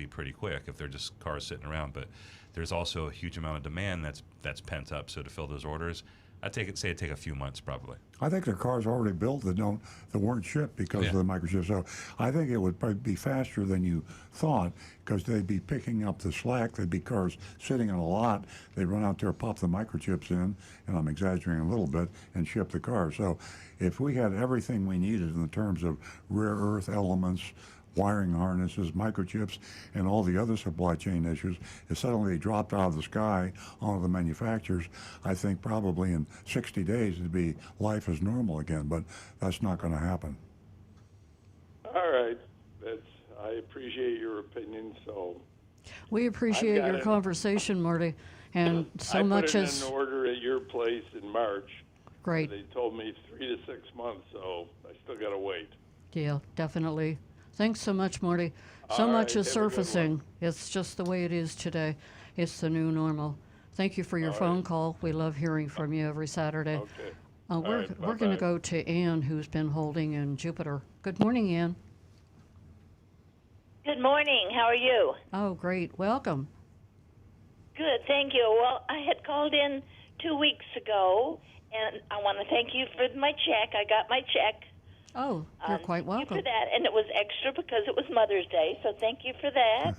pretty quick if they're just cars sitting around. But there's also a huge amount of demand that's pent up. So to fill those orders, I'd it'd take a few months probably. I think there are cars already built that weren't shipped because of the microchip. So I think it would probably be faster than you thought, because they'd be picking up the slack. There'd be cars sitting in a lot. They'd run out there, pop the microchips in, and I'm exaggerating a little bit, and ship the car. So if we had everything we needed in terms of rare earth elements, wiring harnesses, microchips, and all the other supply chain issues, if suddenly they dropped out of the sky onto the manufacturers, I think probably in 60 days it'd be life as normal again, but that's not going to happen. All right. I appreciate your opinion, so... We appreciate your conversation, Marty, and so much I put as... in an order at your place in March. Great. They told me 3 to 6 months, so I still got to wait. Yeah, definitely. Thanks so much, Marty. So much is surfacing. It's just the way it is today. It's the new normal. Thank you for your phone call. We love hearing from you every Saturday. Okay. We're going to go to Ann, who's been holding in Jupiter. Good morning, Ann. Good morning. How are you? Oh, great. Welcome. Good, thank you. Well, I had called in 2 weeks ago, and I want to thank you for my check. I got my check. Oh, you're quite welcome. Thank you for that, and it was extra because it was Mother's Day, so thank you for that.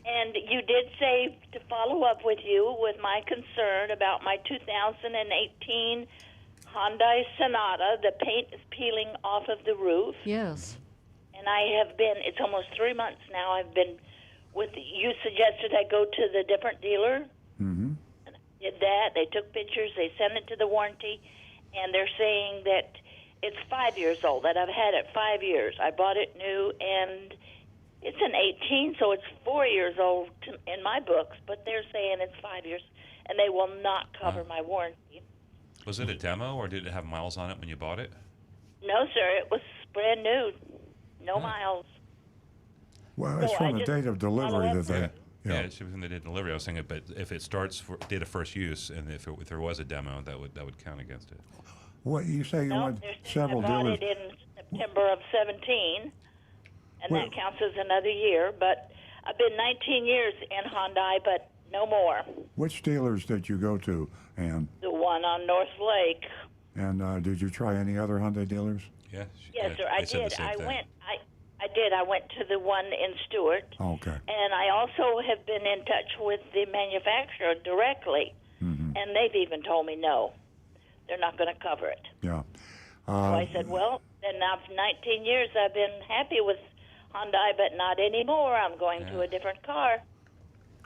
And you did say to follow up with you with my concern about my 2018 Hyundai Sonata. The paint is peeling off of the roof. Yes. And I have been, it's almost 3 months now, I've been you suggested I go to the different dealer. Mm-hmm. And I did that. They took pictures, they sent it to the warranty, and they're saying that it's 5 years old, that I've had it 5 years. I bought it new, and it's an 18, so it's 4 years old in my books, but they're saying it's 5 years, and they will not cover my warranty. Was it a demo, or did it have miles on it when you bought it? No, sir, it was brand new, no miles. Well, it's from the date of delivery that they... Yeah, it's from the date of delivery. I was saying it, but if it starts for date of first use, and if there was a demo, that would count against it. What you say? You went several I bought dealers. it in September of 17, and that counts as another year. But I've been 19 years in Hyundai, but no more. Which dealers did you go to, Ann? The one on North Lake. And did you try any other Hyundai dealers? Yeah. Yes, sir, I did. I I did. I went to the one in Stewart. Okay. And I also have been in touch with the manufacturer directly, and they've even told me no, they're not going to cover it. Yeah. So I said, well, then now for 19 years I've been happy with Hyundai, but not anymore. I'm going to a different car.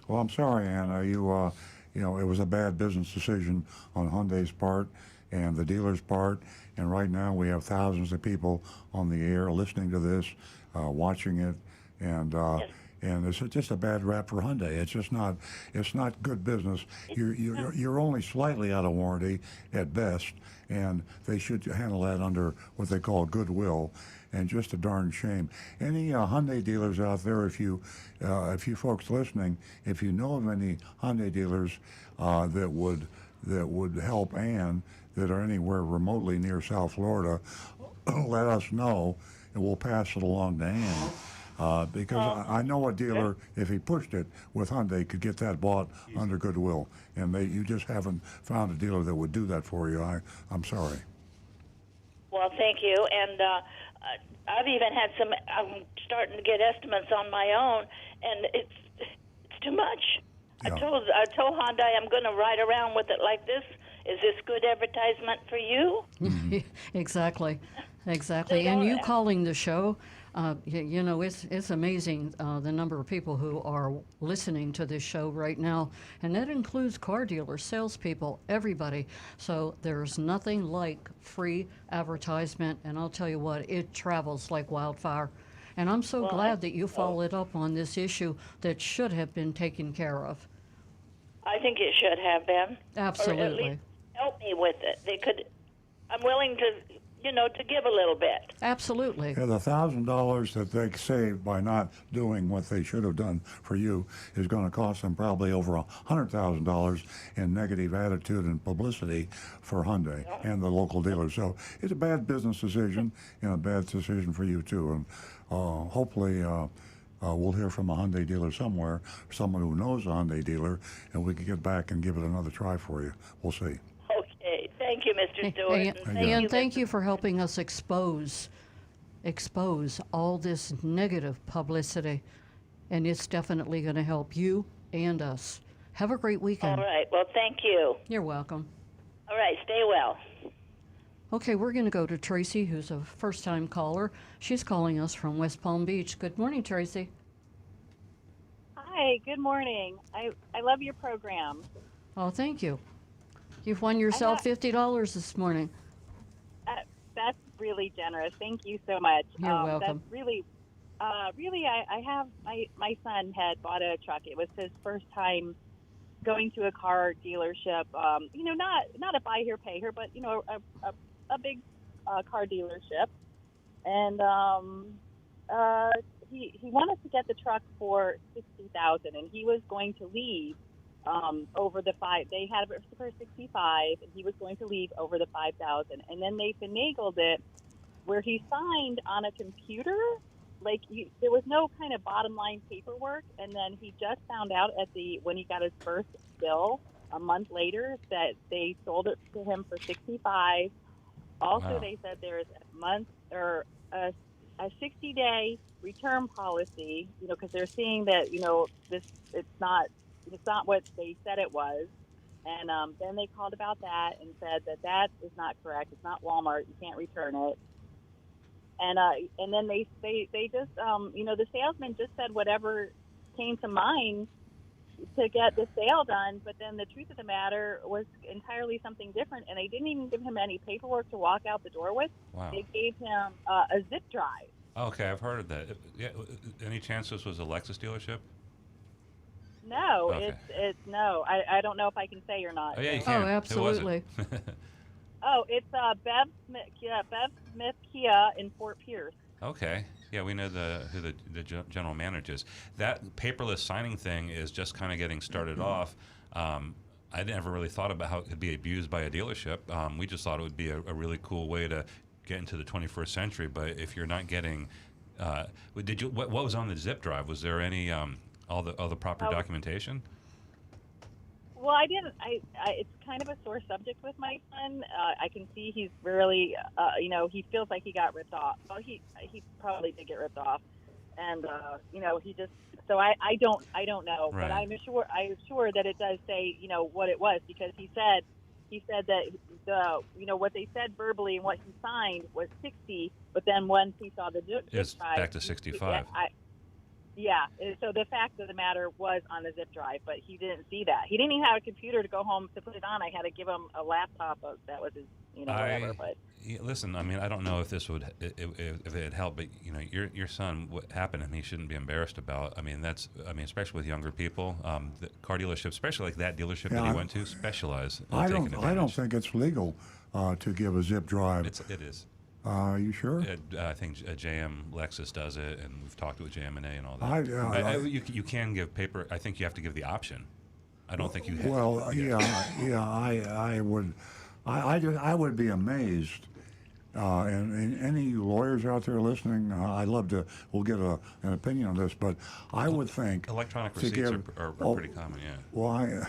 Well, I'm sorry, Anna. You know, it was a bad business decision on Hyundai's part and the dealer's part. And right now we have thousands of people on the air listening to this, watching it, and it's just a bad rap for Hyundai. It's just not. It's not good business. You're only slightly out of warranty at best, and they should handle that under what they call goodwill. And just a darn shame. Any Hyundai dealers out there, if you folks listening, if you know of any Hyundai dealers that would help Ann, that are anywhere remotely near South Florida, let us know, and we'll pass it along to Ann. Because I know a dealer, if he pushed it with Hyundai, could get that bought under goodwill, and you just haven't found a dealer that would do that for you. I'm sorry. Well, thank you. And I've even had some. I'm starting to get estimates on my own, and it's too much. Yeah. I told Hyundai I'm going to ride around with it like this. Is this good advertisement for you? Exactly. They And you don't- calling the show, you know, it's amazing the number of people who are listening to this show right now, and that includes car dealers, salespeople, everybody. So there's nothing like free advertisement, and I'll tell you what, it travels like wildfire. And I'm so glad that you followed up on this issue that should have been taken care of. I think it should have been. Or at Absolutely. least help me with it. They could. I'm willing to, to give a little bit. Absolutely. Yeah, the $1,000 that they saved by not doing what they should have done for you is going to cost them probably over $100,000 in negative attitude and publicity for Hyundai and the local dealers. So it's a bad business decision and a bad decision for you too. And hopefully we'll hear from a Hyundai dealer somewhere, someone who knows a Hyundai dealer, and we can get back and give it another try for you. We'll see. Okay. Thank you, Mr. Stewart. And thank you for helping us expose all this negative publicity, and it's definitely going to help you and us. Have a great All weekend. right. Well, thank you. You're welcome. All right. Stay well. Okay, we're going to go to Tracy, who's a first-time caller. She's calling us from West Palm Beach. Good morning, Tracy. Hi, good morning. I love your program. Oh, thank you. You've won yourself $50 this morning. That's really generous. Thank you so much. You're welcome. That's really, I have, my son had bought a truck. It was his first time going to a car dealership, not a buy here, pay here, but, a big car dealership. And he wanted to get the truck for $60,000, and he was going to leave over the five. They had it for 65, and he was going to leave over the 5,000. And then they finagled it, where he signed on a computer. There was no kind of bottom line paperwork. And then he just found out when he got his first bill a month later that they sold it to him for 65. Also, Wow. they said there is a 60-day return policy, because they're seeing that, it's not what they said it was. And then they called about that and said that is not correct. It's not Walmart. You can't return it. And then they just, the salesman just said whatever came to mind to get the sale done. But then the truth of the matter was entirely something different. And they didn't even give him any paperwork to walk out the door with. Wow. They gave him a zip drive. Okay, I've heard of that. Yeah, any chance this was a Lexus dealership? No, Okay. it's no. I don't know if I can say or not. Oh, yeah, you Oh, can. absolutely. Who was it? Oh, it's Bev Smith Kia in Fort Pierce. Okay. Yeah, we know who the general manager is. That paperless signing thing is just kind of getting started off. I never really thought about how it could be abused by a dealership. We just thought it would be a really cool way to get into the 21st century. But if you're not getting, what was on the zip drive? Was there any all the proper documentation? Well, I didn't. It's kind of a sore subject with my son. I can see he's really, he feels like he got ripped off. Well, he probably did get ripped off, and he just. So I don't know, Right. but I'm sure that it does say what it was, because he said that what they said verbally and what he signed was 60, but then once he saw the zip It's drive, back to 65. Yeah. So the fact of the matter was on the zip drive, but he didn't see that. He didn't even have a computer to go home to put it on. I had to give him a laptop. That was his, whatever. But Listen, I mean, I don't know if this would if it help, but your son, what happened, and he shouldn't be embarrassed about. I mean, especially with younger people, the car dealerships, especially like that dealership that he went to, specialize. In taking I don't advantage. think it's legal to give a zip drive. It is. Are you sure? I think JM Lexus does it, and we've talked with JM&A and all that. You can give paper. I think you have to give the option. I don't think you have. Well, I would. I would be amazed. And any of you lawyers out there listening, I'd love to. We'll get an opinion on this, but I would think electronic to receipts give, are pretty common. Yeah. Well,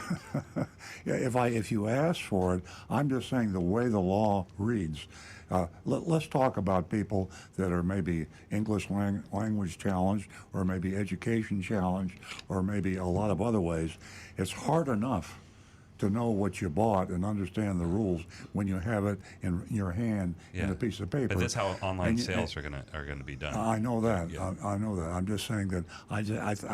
if you ask for it, I'm just saying the way the law reads. Let's talk about people that are maybe English language challenged, or maybe education challenged, or maybe a lot of other ways. It's hard enough to know what you bought and understand the rules when you have it in your hand in a piece of paper. But that's how online sales are gonna be done. I know that. Yeah. I know that. I'm just saying that I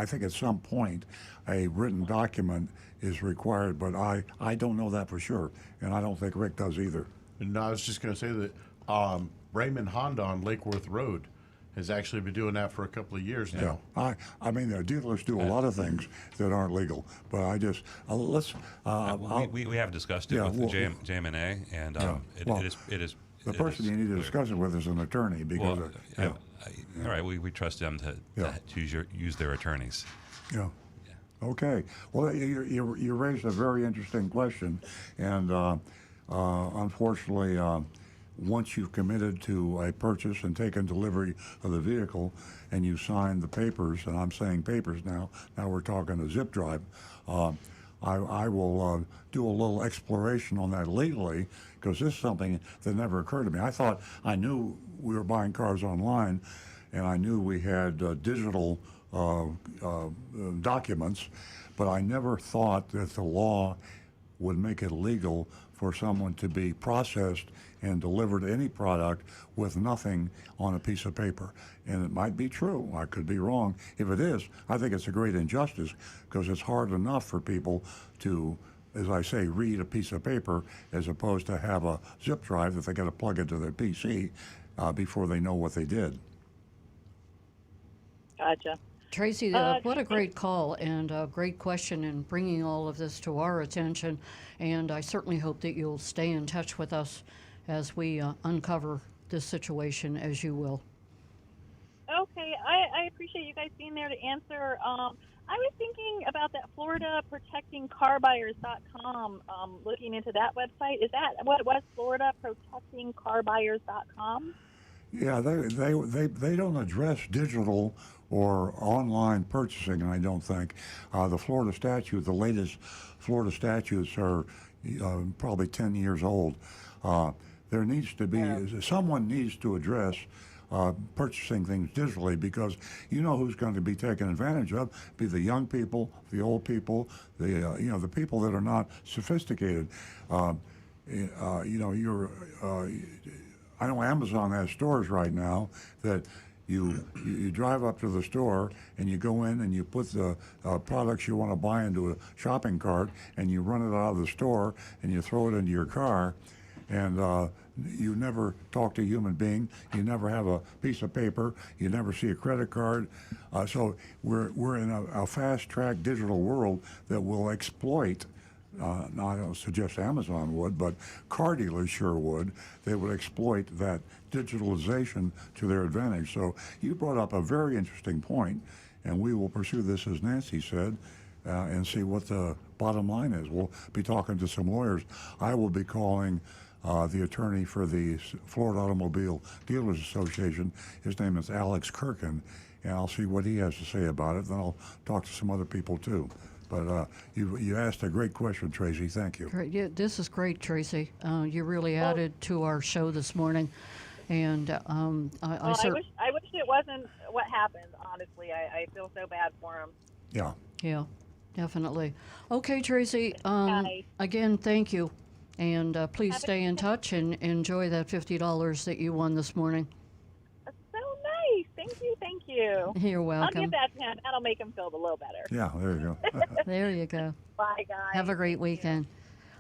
think at some point a written document is required, but I don't know that for sure, and I don't think Rick does either. And I was just going to say that Raymond Honda on Lake Worth Road has actually been doing that for a couple of years now. Yeah, I mean, the dealers do a lot of things that aren't legal, but I just let's. We have discussed it with the JM&A, and it is. The person you need to discuss it with is an attorney, because all right, we trust them to use their attorneys. Yeah. Okay. Well, you raised a very interesting question, and unfortunately, once you've committed to a purchase and taken delivery of the vehicle, and you signed the papers, and I'm saying papers now we're talking a zip drive, I will do a little exploration on that legally, because this is something that never occurred to me. I knew we were buying cars online, and I knew we had digital documents, but I never thought that the law would make it legal for someone to be processed and delivered any product with nothing on a piece of paper. And it might be true. I could be wrong. If it is, I think it's a great injustice, because it's hard enough for people to, as I say, read a piece of paper, as opposed to have a zip drive that they got to plug into their PC before they know what they did. Gotcha. Tracy, what a great call and a great question, and bringing all of this to our attention. And I certainly hope that you'll stay in touch with us as we uncover this situation, as you will. Okay, I appreciate you guys being there to answer. I was thinking about that FloridaProtectingCarBuyers.com, looking into that website. Is that what it was, FloridaProtectingCarBuyers.com? Yeah, they don't address digital or online purchasing, I don't think. The Florida statute, the latest Florida statutes are probably 10 years old. There needs to be, someone needs to address purchasing things digitally, because you know who's going to be taken advantage of? Be the young people, the old people, the people that are not sophisticated. I know Amazon has stores right now that you drive up to the store and you go in and you put the products you want to buy into a shopping cart, and you run it out of the store and you throw it into your car, and you never talk to a human being. You never have a piece of paper. You never see a credit card. So we're in a fast-track digital world that will exploit. I don't suggest Amazon would, but car dealers sure would. They would exploit that digitalization to their advantage. So you brought up a very interesting point, and we will pursue this, as Nancy said, and see what the bottom line is. We'll be talking to some lawyers. I will be calling the attorney for the Florida Automobile Dealers Association. His name is Alex Kirkin, and I'll see what he has to say about it. Then I'll talk to some other people too. But you asked a great question, Tracy. Thank you. Great. Yeah, this is great, Tracy. You really added to our show this morning, and Well, I wish it wasn't what happened. Honestly, I feel so bad for him. Yeah. Yeah, definitely. Okay, Tracy. Bye. Again, thank you, and please Have a stay in touch and enjoy that $50 that you won this morning. That's so nice. Thank you. Thank you. You're I'll welcome. give that to him. That'll make him feel a little better. Yeah, there you go. There you go. Bye, guys. Have a great weekend.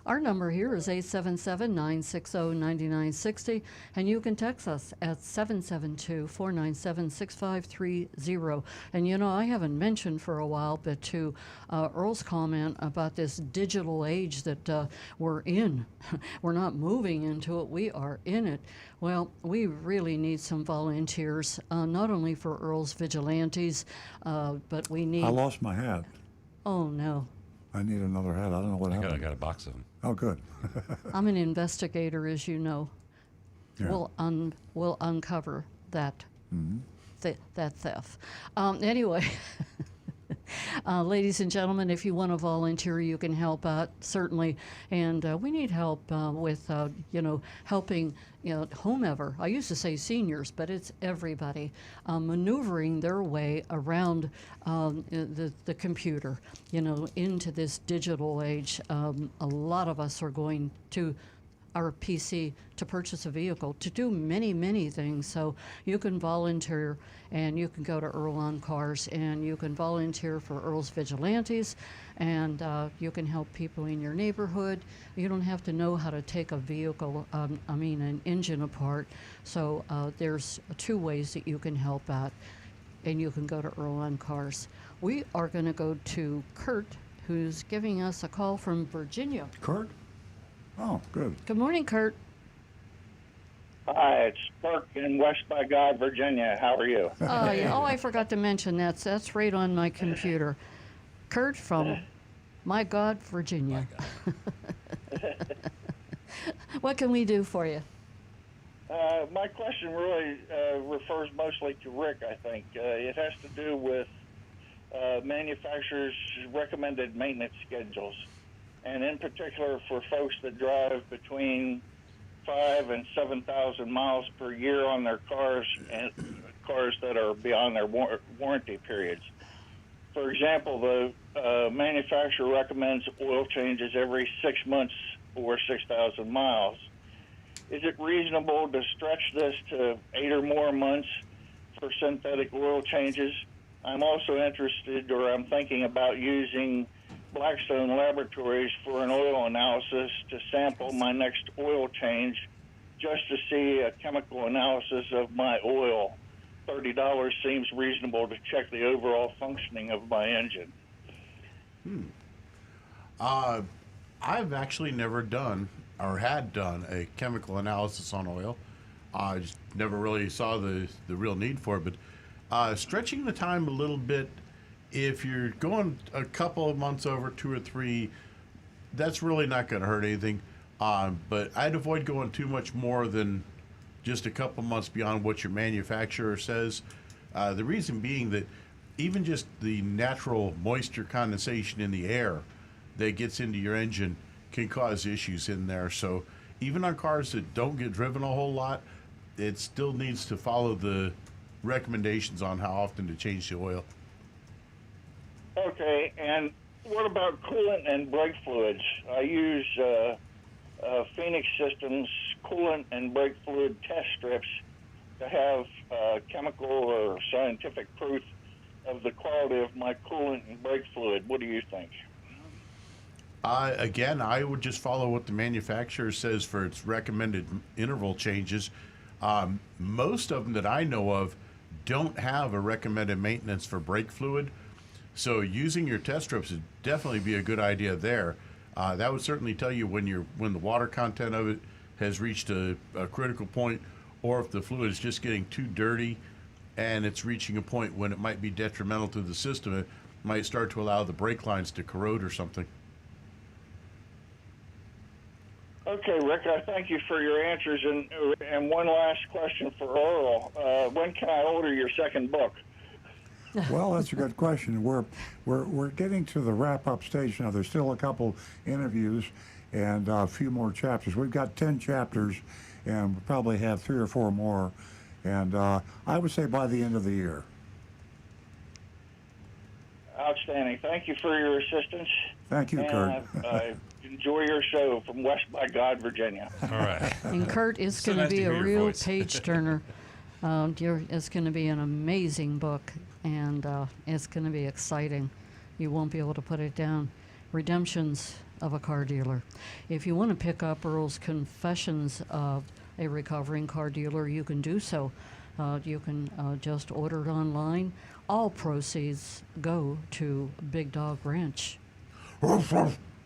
Our number here is 877-960-9960, and you can text us at 772-497-6530. And you know, I haven't mentioned for a while, but to Earl's comment about this digital age that we're in, we're not moving into it, we are in it. Well, we really need some volunteers, not only for Earl's Vigilantes, but we need... I lost my hat. Oh, no. I need another hat. I don't know what I happened. got a box of them. Oh, good. I'm an investigator, as you know. Yeah. We'll uncover that Mm-hmm. that theft. Anyway, ladies and gentlemen, if you want to volunteer, you can help out certainly, and we need help with helping whomever. I used to say seniors, but it's everybody maneuvering their way around the computer, into this digital age. A lot of us are going to our PC to purchase a vehicle, to do many, many things. So you can volunteer, and you can go to Earl on Cars, and you can volunteer for Earl's Vigilantes, and you can help people in your neighborhood. You don't have to know how to take a vehicle, an engine apart. So there's two ways that you can help out, and you can go to Earl on Cars. We are going to go to Kurt, who's giving us a call from Virginia. Kurt? Oh, good. Good morning, Kurt. Hi, it's Burke in West by God, Virginia. How are you? Yeah. Oh, I forgot to mention that's right on my computer. Kurt from My God, Virginia. What can we do for you? My question really refers mostly to Rick, I think. It has to do with manufacturers' recommended maintenance schedules, and in particular for folks that drive between 5,000 and 7,000 miles per year on their cars, and cars that are beyond their warranty periods. For example, the manufacturer recommends oil changes every 6 months or 6,000 miles. Is it reasonable to stretch this to 8 or more months for synthetic oil changes? I'm also interested, or I'm thinking about using Blackstone Laboratories for an oil analysis to sample my next oil change, just to see a chemical analysis of my oil. $30 seems reasonable to check the overall functioning of my engine. I've actually never done or had done a chemical analysis on oil. I just never really saw the real need for it. But stretching the time a little bit, if you're going a couple of months over, 2 or 3, that's really not going to hurt anything. But I'd avoid going too much more than just a couple months beyond what your manufacturer says. The reason being that even just the natural moisture condensation in the air that gets into your engine can cause issues in there. So even on cars that don't get driven a whole lot, it still needs to follow the recommendations on how often to change the oil. Okay, and what about coolant and brake fluids? I use Phoenix Systems coolant and brake fluid test strips to have chemical or scientific proof of the quality of my coolant and brake fluid. What do you think? Again, I would just follow what the manufacturer says for its recommended interval changes. Most of them that I know of don't have a recommended maintenance for brake fluid. So using your test strips would definitely be a good idea there. That would certainly tell you when the water content of it has reached a critical point, or if the fluid is just getting too dirty and it's reaching a point when it might be detrimental to the system. It might start to allow the brake lines to corrode or something. Okay, Rick, I thank you for your answers. And one last question for Earl. When can I order your second book? Well, that's a good question. We're getting to the wrap up stage now. There's still a couple interviews and a few more chapters. We've got 10 chapters, and we'll probably have 3 or 4 more. And I would say by the end of the year. Outstanding. Thank you for your assistance. Thank you, Kurt. Enjoy your show from West by God, Virginia. All right. And Kurt is So going nice to be to a hear your real voice. page turner. It's going to be an amazing book, and it's going to be exciting. You won't be able to put it down. Redemptions of a Car Dealer. If you want to pick up Earl's Confessions of a Recovering Car Dealer, you can do so. You can just order it online. All proceeds go to Big Dog Ranch.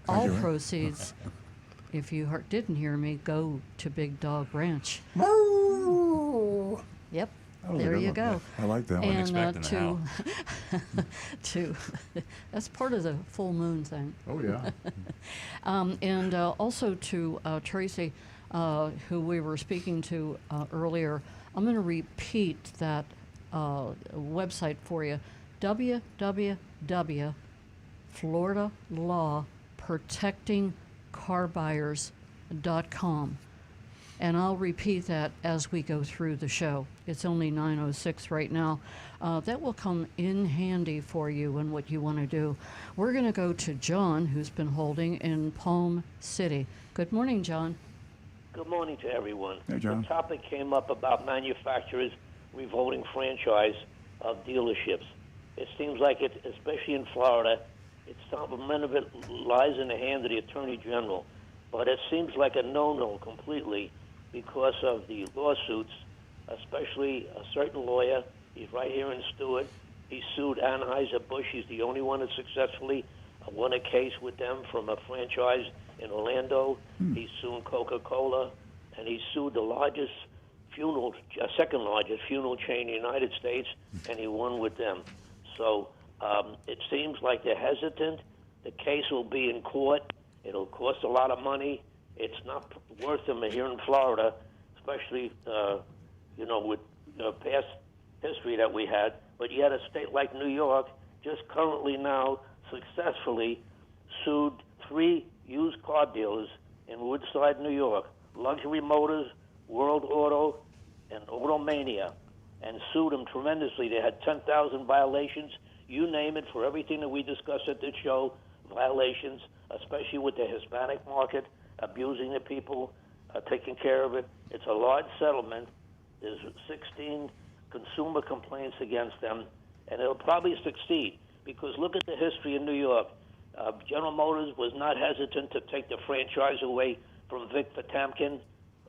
All you. proceeds, if you didn't hear me, go to Big Dog Ranch. Yep. That was a There good you one. go. I like that one. And expecting a to that's part of the full moon thing. Oh, yeah. And also to Tracy, who we were speaking to earlier. I'm going to repeat that website for you: www.floridalawprotectingcarbuyers.com. And I'll repeat that as we go through the show. It's only 9:06 right now. That will come in handy for you and what you want to do. We're going to go to John, who's been holding in Palm City. Good morning, John. Good morning to everyone. Hey, John. The topic came up about manufacturers revoting franchise of dealerships. It seems like it, especially in Florida, some of it lies in the hands of the Attorney General. But it seems like a no-no completely because of the lawsuits, especially a certain lawyer. He's right here in Stewart. He sued Anheuser-Busch. He's the only one that successfully won a case with them from a franchise in Orlando. He sued Coca-Cola, and he sued the largest second largest funeral chain in the United States, and he won with them. So it seems like they're hesitant. The case will be in court. It'll cost a lot of money. It's not worth them here in Florida, especially, with past history that we had. But yet a state like New York just currently now successfully sued 3 used car dealers in Woodside, New York, Luxury Motors, World Auto, and Automania, and sued them tremendously. They had 10,000 violations, you name it, for everything that we discussed at this show, violations, especially with the Hispanic market, abusing the people, taking care of it. It's a large settlement. There's 16 consumer complaints against them, and it'll probably succeed because look at the history in New York. General Motors was not hesitant to take the franchise away from Vic Potemkin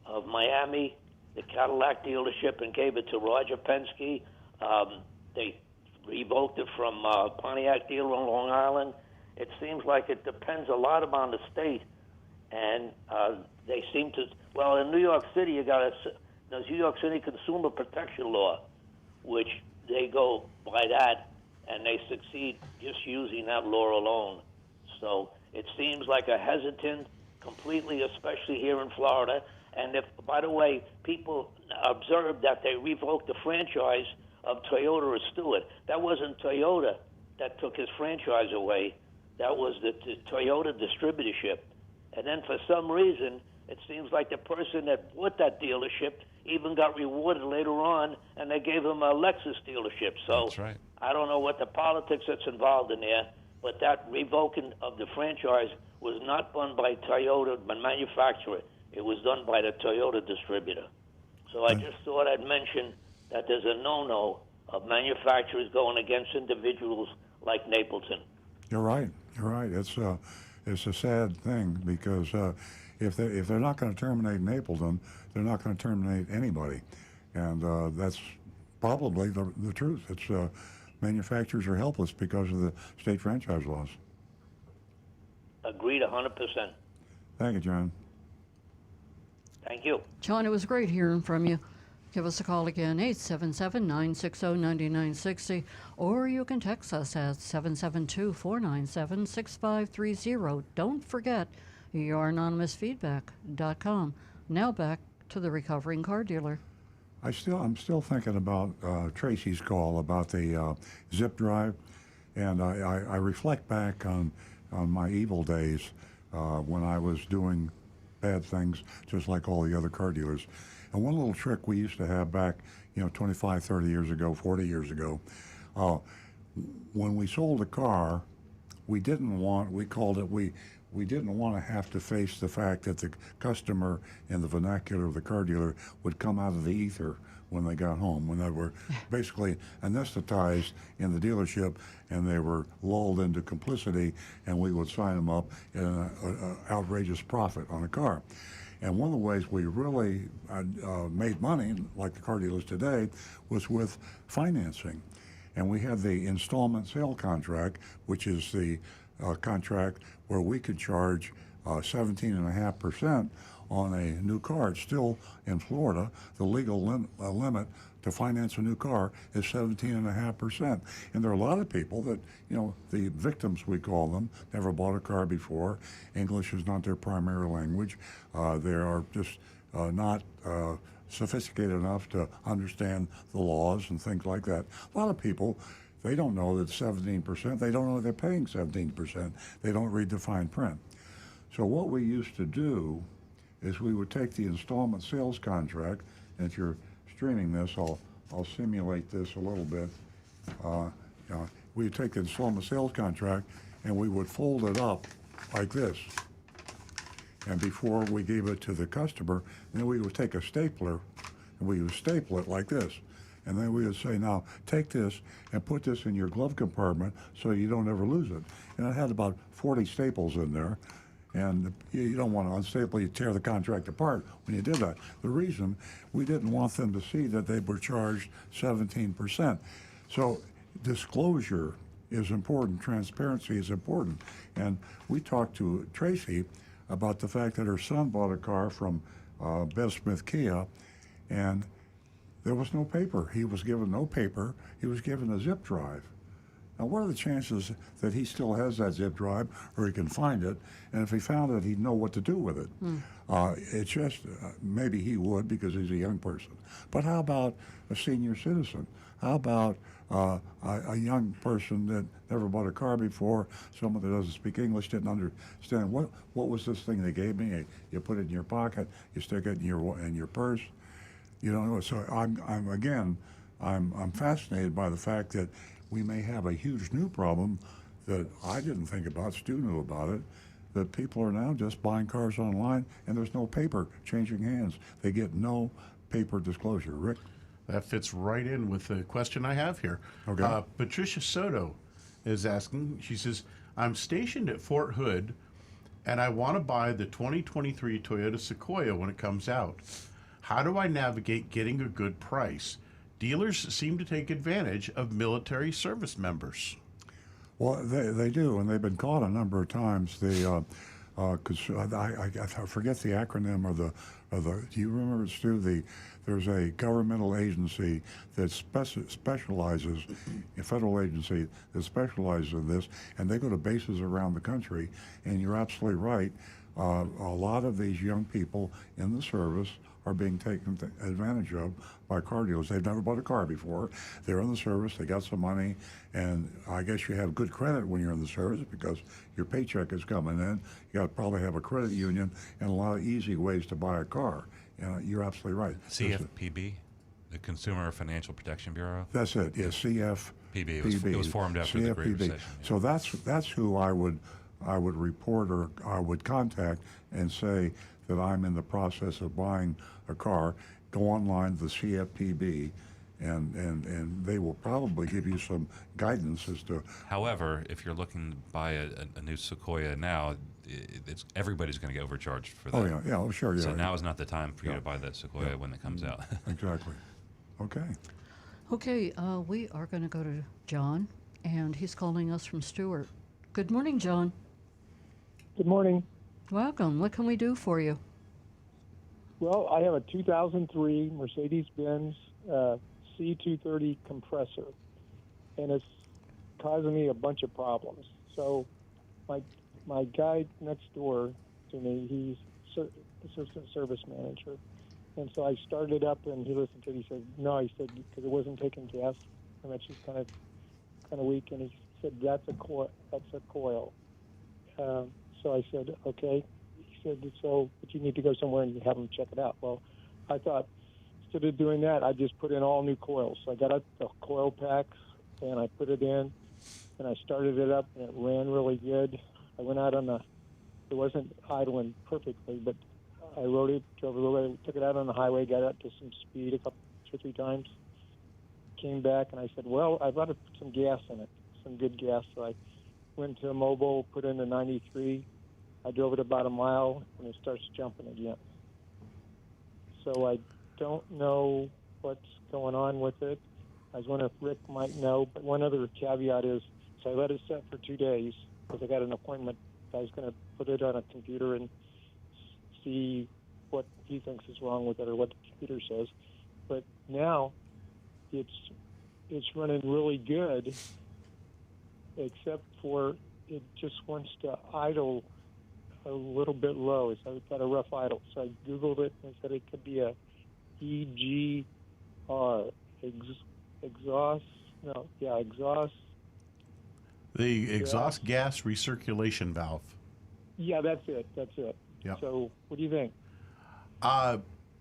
of Miami, the Cadillac dealership, and gave it to Roger Penske. They revoked it from Pontiac dealer on Long Island. It seems like it depends a lot upon the state, and they seem to. Well, in New York City, you got the New York City Consumer Protection Law, which they go by that, and they succeed just using that law alone. So it seems like a hesitant, completely, especially here in Florida. And if, by the way, people observed that they revoked the franchise of Toyota or Stewart, that wasn't Toyota that took his franchise away. That was the Toyota distributorship. And then for some reason, it seems like the person that bought that dealership even got rewarded later on, and they gave him a Lexus dealership. So That's right. I don't know what the politics that's involved in there, but that revoking of the franchise was not done by Toyota, the manufacturer. It was done by the Toyota distributor. So I just thought I'd mention that there's a no-no of manufacturers going against individuals like Napleton. You're right. You're right. It's a sad thing because if they're not going to terminate Napleton, they're not going to terminate anybody, and that's probably the truth. It's manufacturers are helpless because of the state franchise laws. Agreed 100%. Thank you, John. Thank you. John, it was great hearing from you. Give us a call again, 877-960-9960, or you can text us at 772-497-6530. Don't forget youranonymousfeedback.com. Now back to the recovering car dealer. I'm still thinking about Tracy's call about the zip drive, and I reflect back on my evil days when I was doing bad things, just like all the other car dealers. And one little trick we used to have back, 25, 30 years ago, 40 years ago, when we sold a car, we didn't want, we called it, we didn't want to have to face the fact that the customer, in the vernacular of the car dealer, would come out of the ether when they got home, when they were basically anesthetized in the dealership and they were lulled into complicity, and we would sign them up in an outrageous profit on a car. And one of the ways we really made money, like the car dealers today, was with financing. And we had the installment sale contract, which is the contract where we could charge 17.5% on a new car. It's still in Florida. The legal limit to finance a new car is 17.5%. And there are a lot of people that, the victims, we call them, never bought a car before. English is not their primary language. They are just not sophisticated enough to understand the laws and things like that. A lot of people, they don't know that 17%, they don't know they're paying 17%. They don't read the fine print. So what we used to do is we would take the installment sales contract, and if you're streaming this, I'll simulate this a little bit. We would take the installment sales contract and we would fold it up like this. And before we gave it to the customer, then we would take a stapler and we would staple it like this. And then we would say, now take this and put this in your glove compartment so you don't ever lose it. And it had about 40 staples in there. And you don't want to unstaple, you tear the contract apart when you did that. The reason, we didn't want them to see that they were charged 17%. So disclosure is important, transparency is important. And we talked to Tracy about the fact that her son bought a car from Bev Smith Kia, and there was no paper. He was given no paper. He was given a zip drive. Now, what are the chances that he still has that zip drive, or he can find it, and if he found it, he'd know what to do with it? It's just, maybe he would because he's a young person. But how about a senior citizen? How about a young person that never bought a car before, someone that doesn't speak English, didn't understand, what was this thing they gave me? You put it in your pocket, you stick it in your purse. You don't know. So I'm fascinated by the fact that we may have a huge new problem that I didn't think about. Stu knew about it. That people are now just buying cars online, and there's no paper changing hands. They get no paper disclosure. Rick? That fits right in with the question I have here. Okay. Patricia Soto is asking, she says, I'm stationed at Fort Hood, and I want to buy the 2023 Toyota Sequoia when it comes out. How do I navigate getting a good price? Dealers seem to take advantage of military service members. Well, they do, and they've been caught a number of times. They, I forget the acronym or the. Do you remember, Stu? There's a governmental agency that specializes, a federal agency that specializes in this, and they go to bases around the country. And you're absolutely right. A lot of these young people in the service are being taken advantage of by car dealers. They've never bought a car before. They're in the service, they got some money, and I guess you have good credit when you're in the service because your paycheck is coming in. You got to probably have a credit union and a lot of easy ways to buy a car. You're absolutely right. CFPB, the Consumer Financial Protection Bureau? That's it, yes, CFPB. It was formed after the Great Recession. Yeah. So that's who I would report or I would contact and say that I'm in the process of buying a car. Go online to the CFPB, and they will probably give you some guidance as to. However, if you're looking to buy a new Sequoia now, everybody's going to get overcharged for that. Oh yeah, oh, sure, yeah. So now is not the time for you to buy that Sequoia when it comes out. Exactly. Okay. Okay, we are going to go to John, and he's calling us from Stewart. Good morning, John. Good morning. Welcome. What can we do for you? Well, I have a 2003 Mercedes-Benz C230 compressor, and it's causing me a bunch of problems. So my guy next door to me, he's assistant service manager, And so I started up, and he listened to it. He said, no, he said, because it wasn't taking gas, and that's just kind of weak. And he said, that's a coil. That's a coil. So I said, okay. He said, so, but you need to go somewhere and have them check it out. Well, I thought, instead of doing that, I just put in all new coils. So I got out the coil packs, and I put it in, and I started it up, and it ran really good. I went out on it wasn't idling perfectly, but I rode it, drove a little bit, took it out on the highway, got up to some speed two or three times, came back, and I said, well, I've got to put some gas in it, some good gas. So I went to a mobile, put in the 93. I drove it about a mile, and it starts jumping again. So I don't know what's going on with it. I was wondering if Rick might know. But one other caveat is, so I let it set for 2 days because I got an appointment. I was going to put it on a computer and see what he thinks is wrong with it or what the computer says. But now it's running really good, except for it just wants to idle a little bit low. So it's got a rough idle. So I Googled it and said it could be a EGR, exhaust. The exhaust gas recirculation valve. Yeah, that's it. Yeah. So what do you think?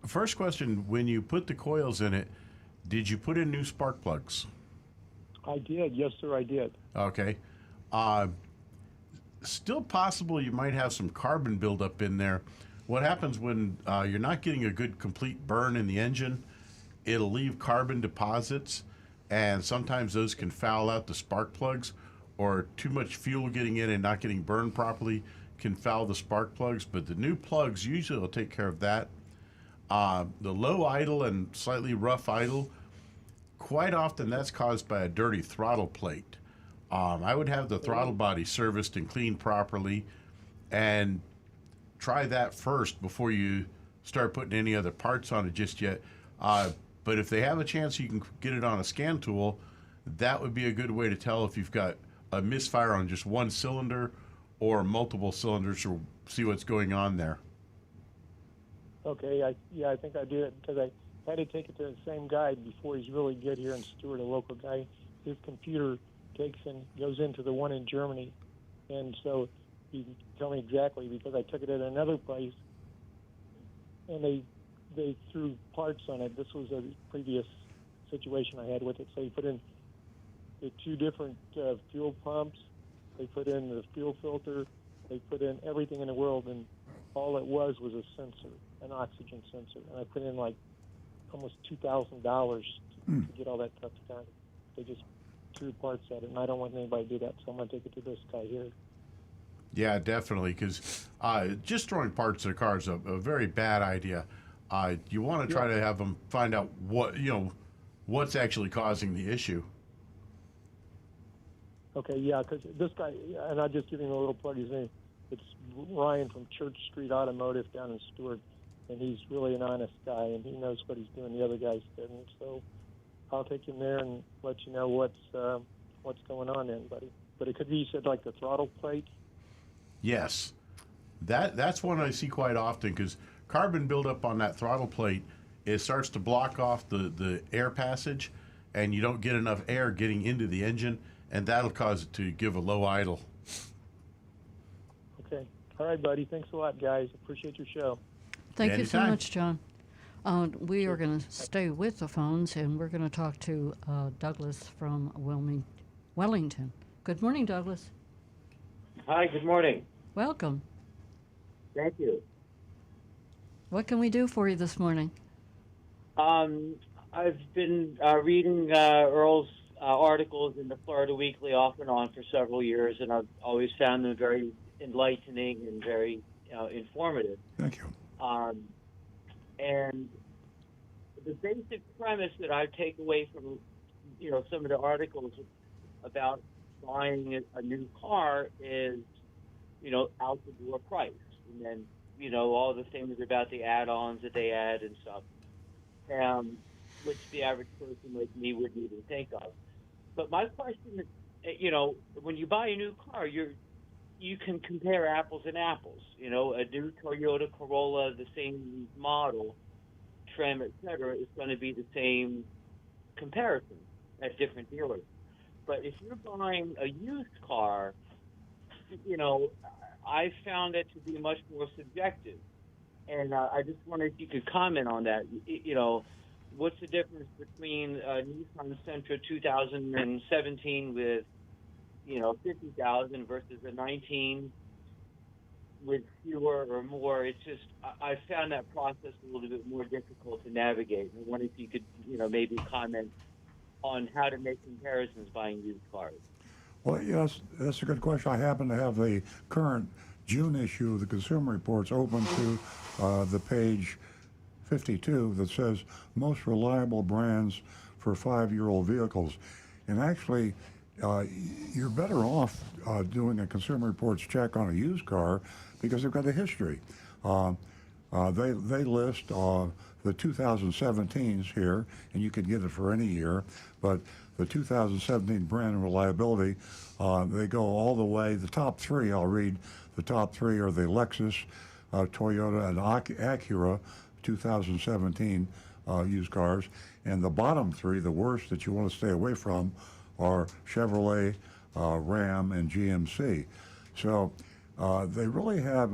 First question, when you put the coils in it, did you put in new spark plugs? I did. Yes, sir, I did. Okay. Still possible you might have some carbon buildup in there. What happens when you're not getting a good complete burn in the engine, it'll leave carbon deposits, and sometimes those can foul out the spark plugs, or too much fuel getting in and not getting burned properly can foul the spark plugs. But the new plugs usually will take care of that. The low idle and slightly rough idle, quite often that's caused by a dirty throttle plate. I would have the throttle body serviced and cleaned properly, and try that first before you start putting any other parts on it just yet. But if they have a chance you can get it on a scan tool, that would be a good way to tell if you've got a misfire on just one cylinder or multiple cylinders, or see what's going on there. Okay, I think I did, because I had to take it to the same guy before. He's really good here in Stewart, a local guy. His computer takes and goes into the one in Germany, and so he can tell me exactly, because I took it at another place and they threw parts on it. This was a previous situation I had with it. So he put in the two different fuel pumps, they put in the fuel filter, they put in everything in the world, and all it was a sensor, an oxygen sensor. And I put in like almost $2,000 to get all that stuff done. They just threw parts at it, and I don't want anybody to do that, so I'm going to take it to this guy here. Yeah, definitely, because just throwing parts at a car is a very bad idea. You want to try to have them find out what's actually causing the issue. Okay, yeah, because this guy, and I'll just give him a little plug. His name, it's Ryan from Church Street Automotive down in Stewart, and he's really an honest guy, and he knows what he's doing. The other guys didn't, so I'll take him there and let you know what's going on then, buddy. But it could be, you said, like the throttle plate? Yes. That's one I see quite often, because carbon buildup on that throttle plate, it starts to block off the air passage, and you don't get enough air getting into the engine, and that'll cause it to give a low idle. Okay. All right, buddy. Thanks a lot, guys. Appreciate your show. Thank you so Anytime. much, John. We are going to stay with the phones, and we're going to talk to Douglas from Wellington. Good morning, Douglas. Hi, good morning. Welcome. Thank you. What can we do for you this morning? I've been reading Earl's articles in the Florida Weekly off and on for several years, and I've always found them very enlightening and very informative. Thank you. And the basic premise that I take away from some of the articles about buying a new car is out the door price, and then all the things about the add-ons that they add and stuff, which the average person like me wouldn't even think of. But my question is, when you buy a new car, you can compare apples and apples. A new Toyota Corolla, the same model, trim, etc., is going to be the same comparison at different dealers. But if you're buying a used car, I found it to be much more subjective. And I just wondered if you could comment on that. What's the difference between a Nissan Sentra 2017 with, 50,000 versus a 19 with fewer or more? It's just, I found that process a little bit more difficult to navigate. I wonder if you could, maybe comment on how to make comparisons buying used cars. Well, yes, that's a good question. I happen to have the current June issue of the Consumer Reports open to the page 52 that says most reliable brands for 5-year-old vehicles. And actually, you're better off doing a Consumer Reports check on a used car because they've got a history. They list the 2017s here, and you can get it for any year, but the 2017 brand reliability, they go all the way. The top three, I'll read, the top three are the Lexus, Toyota, and Acura 2017 used cars. And the bottom three, the worst that you want to stay away from, are Chevrolet, Ram, and GMC. So they really have,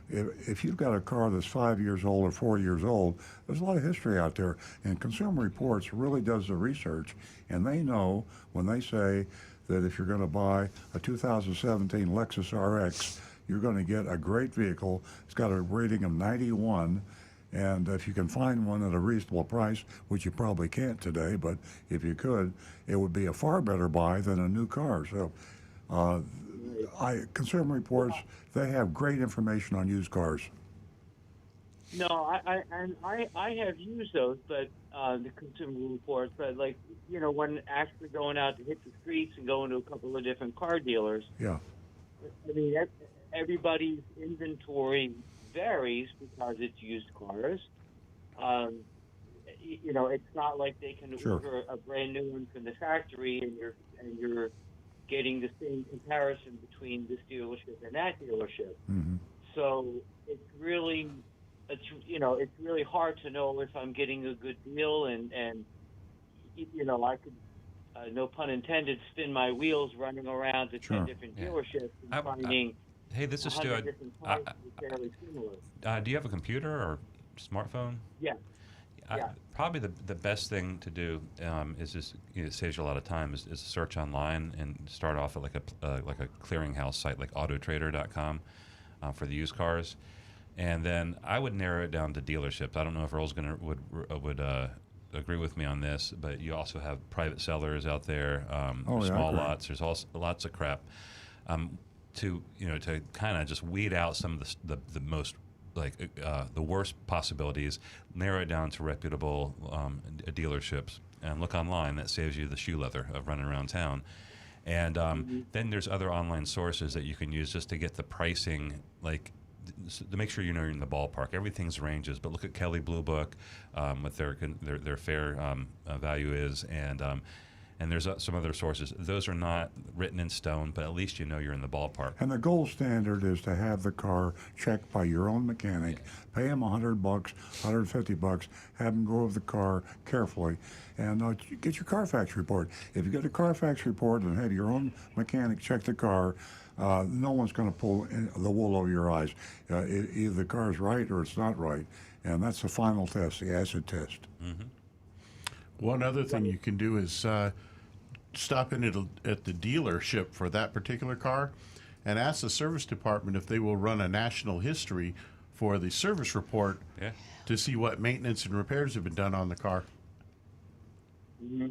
if you've got a car that's 5 years old or 4 years old, there's a lot of history out there. And Consumer Reports really does the research, and they know when they say that if you're going to buy a 2017 Lexus RX, you're going to get a great vehicle. It's got a rating of 91, and if you can find one at a reasonable price, which you probably can't today, but if you could, it would be a far better buy than a new car. So Consumer Reports, they have great information on used cars. No, I have used those, but the Consumer Reports, but when actually going out to hit the streets and going to a couple of different car dealers. Yeah. I mean, everybody's inventory varies because it's used cars. It's not like they can order a brand new one from the factory and you're getting the same comparison between this dealership and that dealership. Mm-hmm. So it's really hard to know if I'm getting a good deal, and I could, no pun intended, spin my wheels running around to 10 different dealerships and finding. Hey, this is Stuart. Fairly similar. Do you have a computer or smartphone? Yeah. Probably the best thing to do is just, it saves you a lot of time, is search online and start off at like a clearinghouse site like autotrader.com for the used cars, and then I would narrow it down to dealerships. I don't know if Earl's would agree with me on this, but you also have private sellers out there, small lots. There's also lots of crap. To kind of just weed out some of the most the worst possibilities, narrow it down to reputable dealerships, and look online. That saves you the shoe leather of running around town. And then there's other online sources that you can use just to get the pricing, to make sure you're in the ballpark. Everything's ranges, but look at Kelley Blue Book, what their fair value is, and there's some other sources. Those are not written in stone, but at least you're in the ballpark. And the gold standard is to have the car checked by your own mechanic. Pay him $100, $150. Have him go over the car carefully, and get your Carfax report. If you get a Carfax report and have your own mechanic check the car, no one's going to pull the wool over your eyes. Either the car's right or it's not right, and that's the final test, the acid test. Mm-hmm. One other thing you can do is stop in at the dealership for that particular car and ask the service department if they will run a national history for the service report to see what maintenance and repairs have been done on the car. Mm-hmm.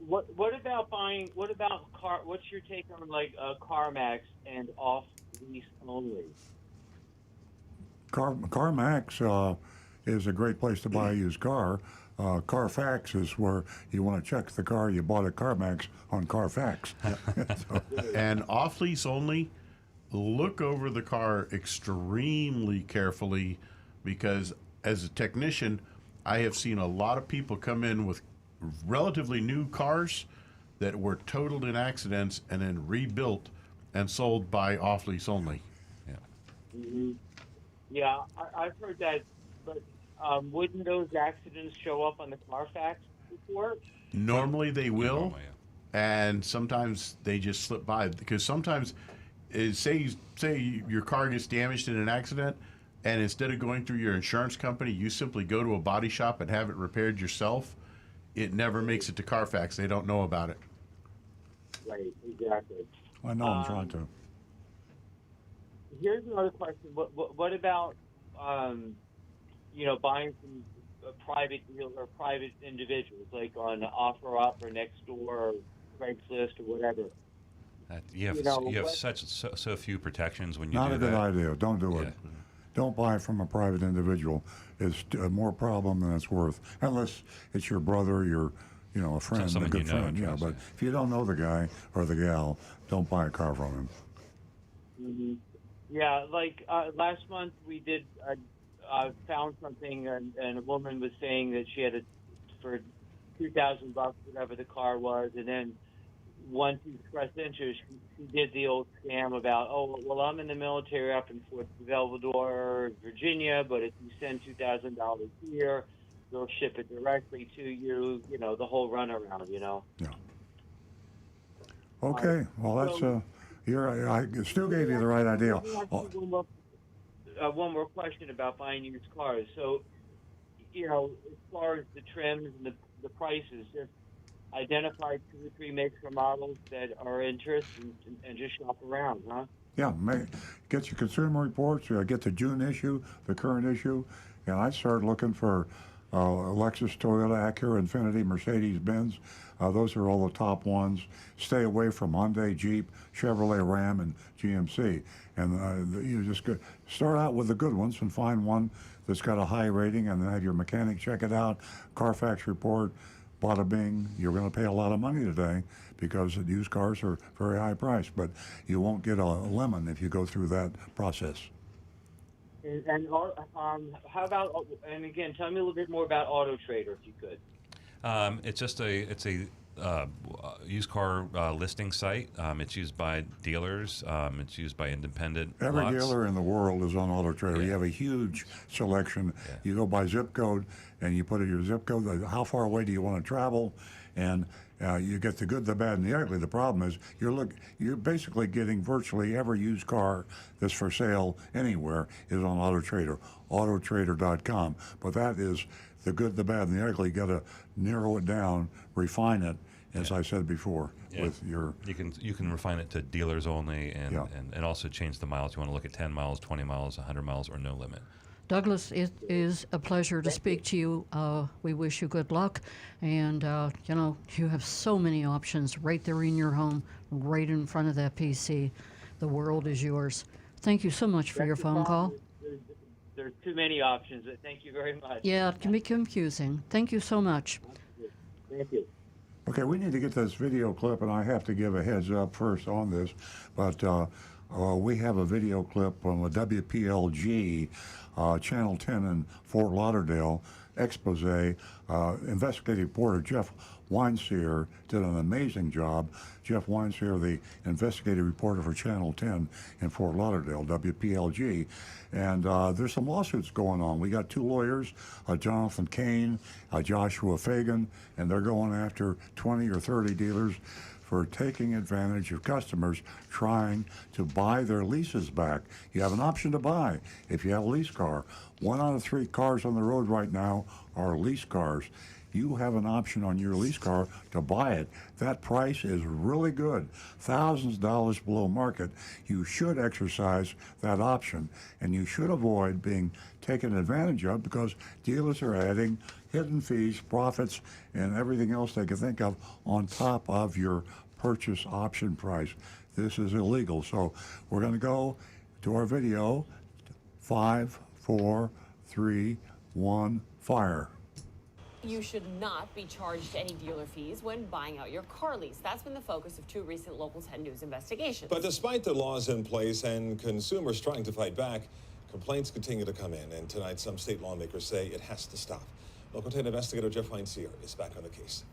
What about buying? What about car? What's your take on CarMax and off lease only? CarMax is a great place to buy a used car. Carfax is where you want to check the car you bought at CarMax on Carfax. And off lease only, look over the car extremely carefully, because as a technician, I have seen a lot of people come in with relatively new cars that were totaled in accidents and then rebuilt and sold by off lease only. Mm-hmm. Yeah, I've heard that, but wouldn't those accidents show up on the Carfax report? Normally they will, normally, and sometimes they just slip by because sometimes, say your car gets damaged in an accident, and instead of going through your insurance company, you simply go to a body shop and have it repaired yourself. It never makes it to Carfax. They don't know about it. Right, exactly. I know I'm trying to. Here's another question. What about, buying from a private dealer or private individuals, like on OfferUp or Nextdoor or Craigslist or whatever? You have so few protections when you Not do a good that. idea. Don't do it. Don't buy from a private individual. It's more problem than it's worth, unless it's your brother, a friend, a someone good you know friend. and Yeah, trust, but if you don't know the guy or the gal, don't buy a car from him. Mm-hmm. Yeah, like last month we did. Found something, and a woman was saying that she had it for $2,000, whatever the car was, and then once he expressed interest, she did the old scam about, oh, well, I'm in the military up in Fort Belvedere, Virginia, but if you send $2,000 here, they'll ship it directly to you. The whole runaround. Yeah. Okay. Well, that's Stu gave you the right idea. One more question about buying used cars. So, as far as the trims and the prices, just identify 2 or 3 makes or models that are interest and just shop around, huh? Yeah, get your consumer reports. Get the June issue, the current issue, and I started looking for Lexus, Toyota, Acura, Infiniti, Mercedes-Benz. Those are all the top ones. Stay away from Hyundai, Jeep, Chevrolet, Ram, and GMC. And you just start out with the good ones and find one that's got a high rating, and then have your mechanic check it out. Carfax report. Bada bing, you're going to pay a lot of money today because used cars are very high priced, but you won't get a lemon if you go through that process. And how about, and again, tell me a little bit more about Auto Trader, if you could. It's a used car listing site. It's used by dealers. It's used by independent Every lots. dealer in the world is on Auto Trader. Yeah. You have a huge selection. Yeah. You go by zip code, and you put in your zip code, how far away do you want to travel, and you get the good, the bad, and the ugly. The problem is you're basically getting virtually every used car that's for sale anywhere is on Auto Trader, autotrader.com. But that is the good, the bad, and the ugly. You got to narrow it down, refine it, as I said before. Yeah. With your you can refine it to dealers only, and also change the miles. You want to look at 10 miles, 20 miles, 100 miles, or no limit. Douglas, it is a pleasure to speak to you. We wish you good luck. And, you have so many options right there in your home, right in front of that PC. The world is yours. Thank you so much for your phone call. There's too many options. Thank you very much. Yeah, it can be confusing. Thank you so much. Thank you. Okay, we need to get this video clip, and I have to give a heads up first on this, but we have a video clip on the WPLG, Channel 10 in Fort Lauderdale, expose. Investigative reporter Jeff Weinseer did an amazing job. Jeff Weinseer, the investigative reporter for Channel 10 in Fort Lauderdale, WPLG. And there's some lawsuits going on. We got 2 lawyers, Jonathan Kane, Joshua Fagan, and they're going after 20 or 30 dealers for taking advantage of customers trying to buy their leases back. You have an option to buy if you have a lease car. 1 out of 3 cars on the road right now are lease cars. You have an option on your lease car to buy it. That price is really good, thousands of dollars below market. You should exercise that option, and you should avoid being taken advantage of because dealers are adding hidden fees, profits, and everything else they can think of on top of your purchase option price. This is illegal. So we're going to go to our video. 5, 4, 3, 1, fire. You should not be charged any dealer fees when buying out your car lease. That's been the focus of 2 recent Local 10 News investigations. But despite the laws in place and consumers trying to fight back, complaints continue to come in. And tonight, some state lawmakers say it has to stop. Local 10 investigator Jeff Weinseer is back on the case.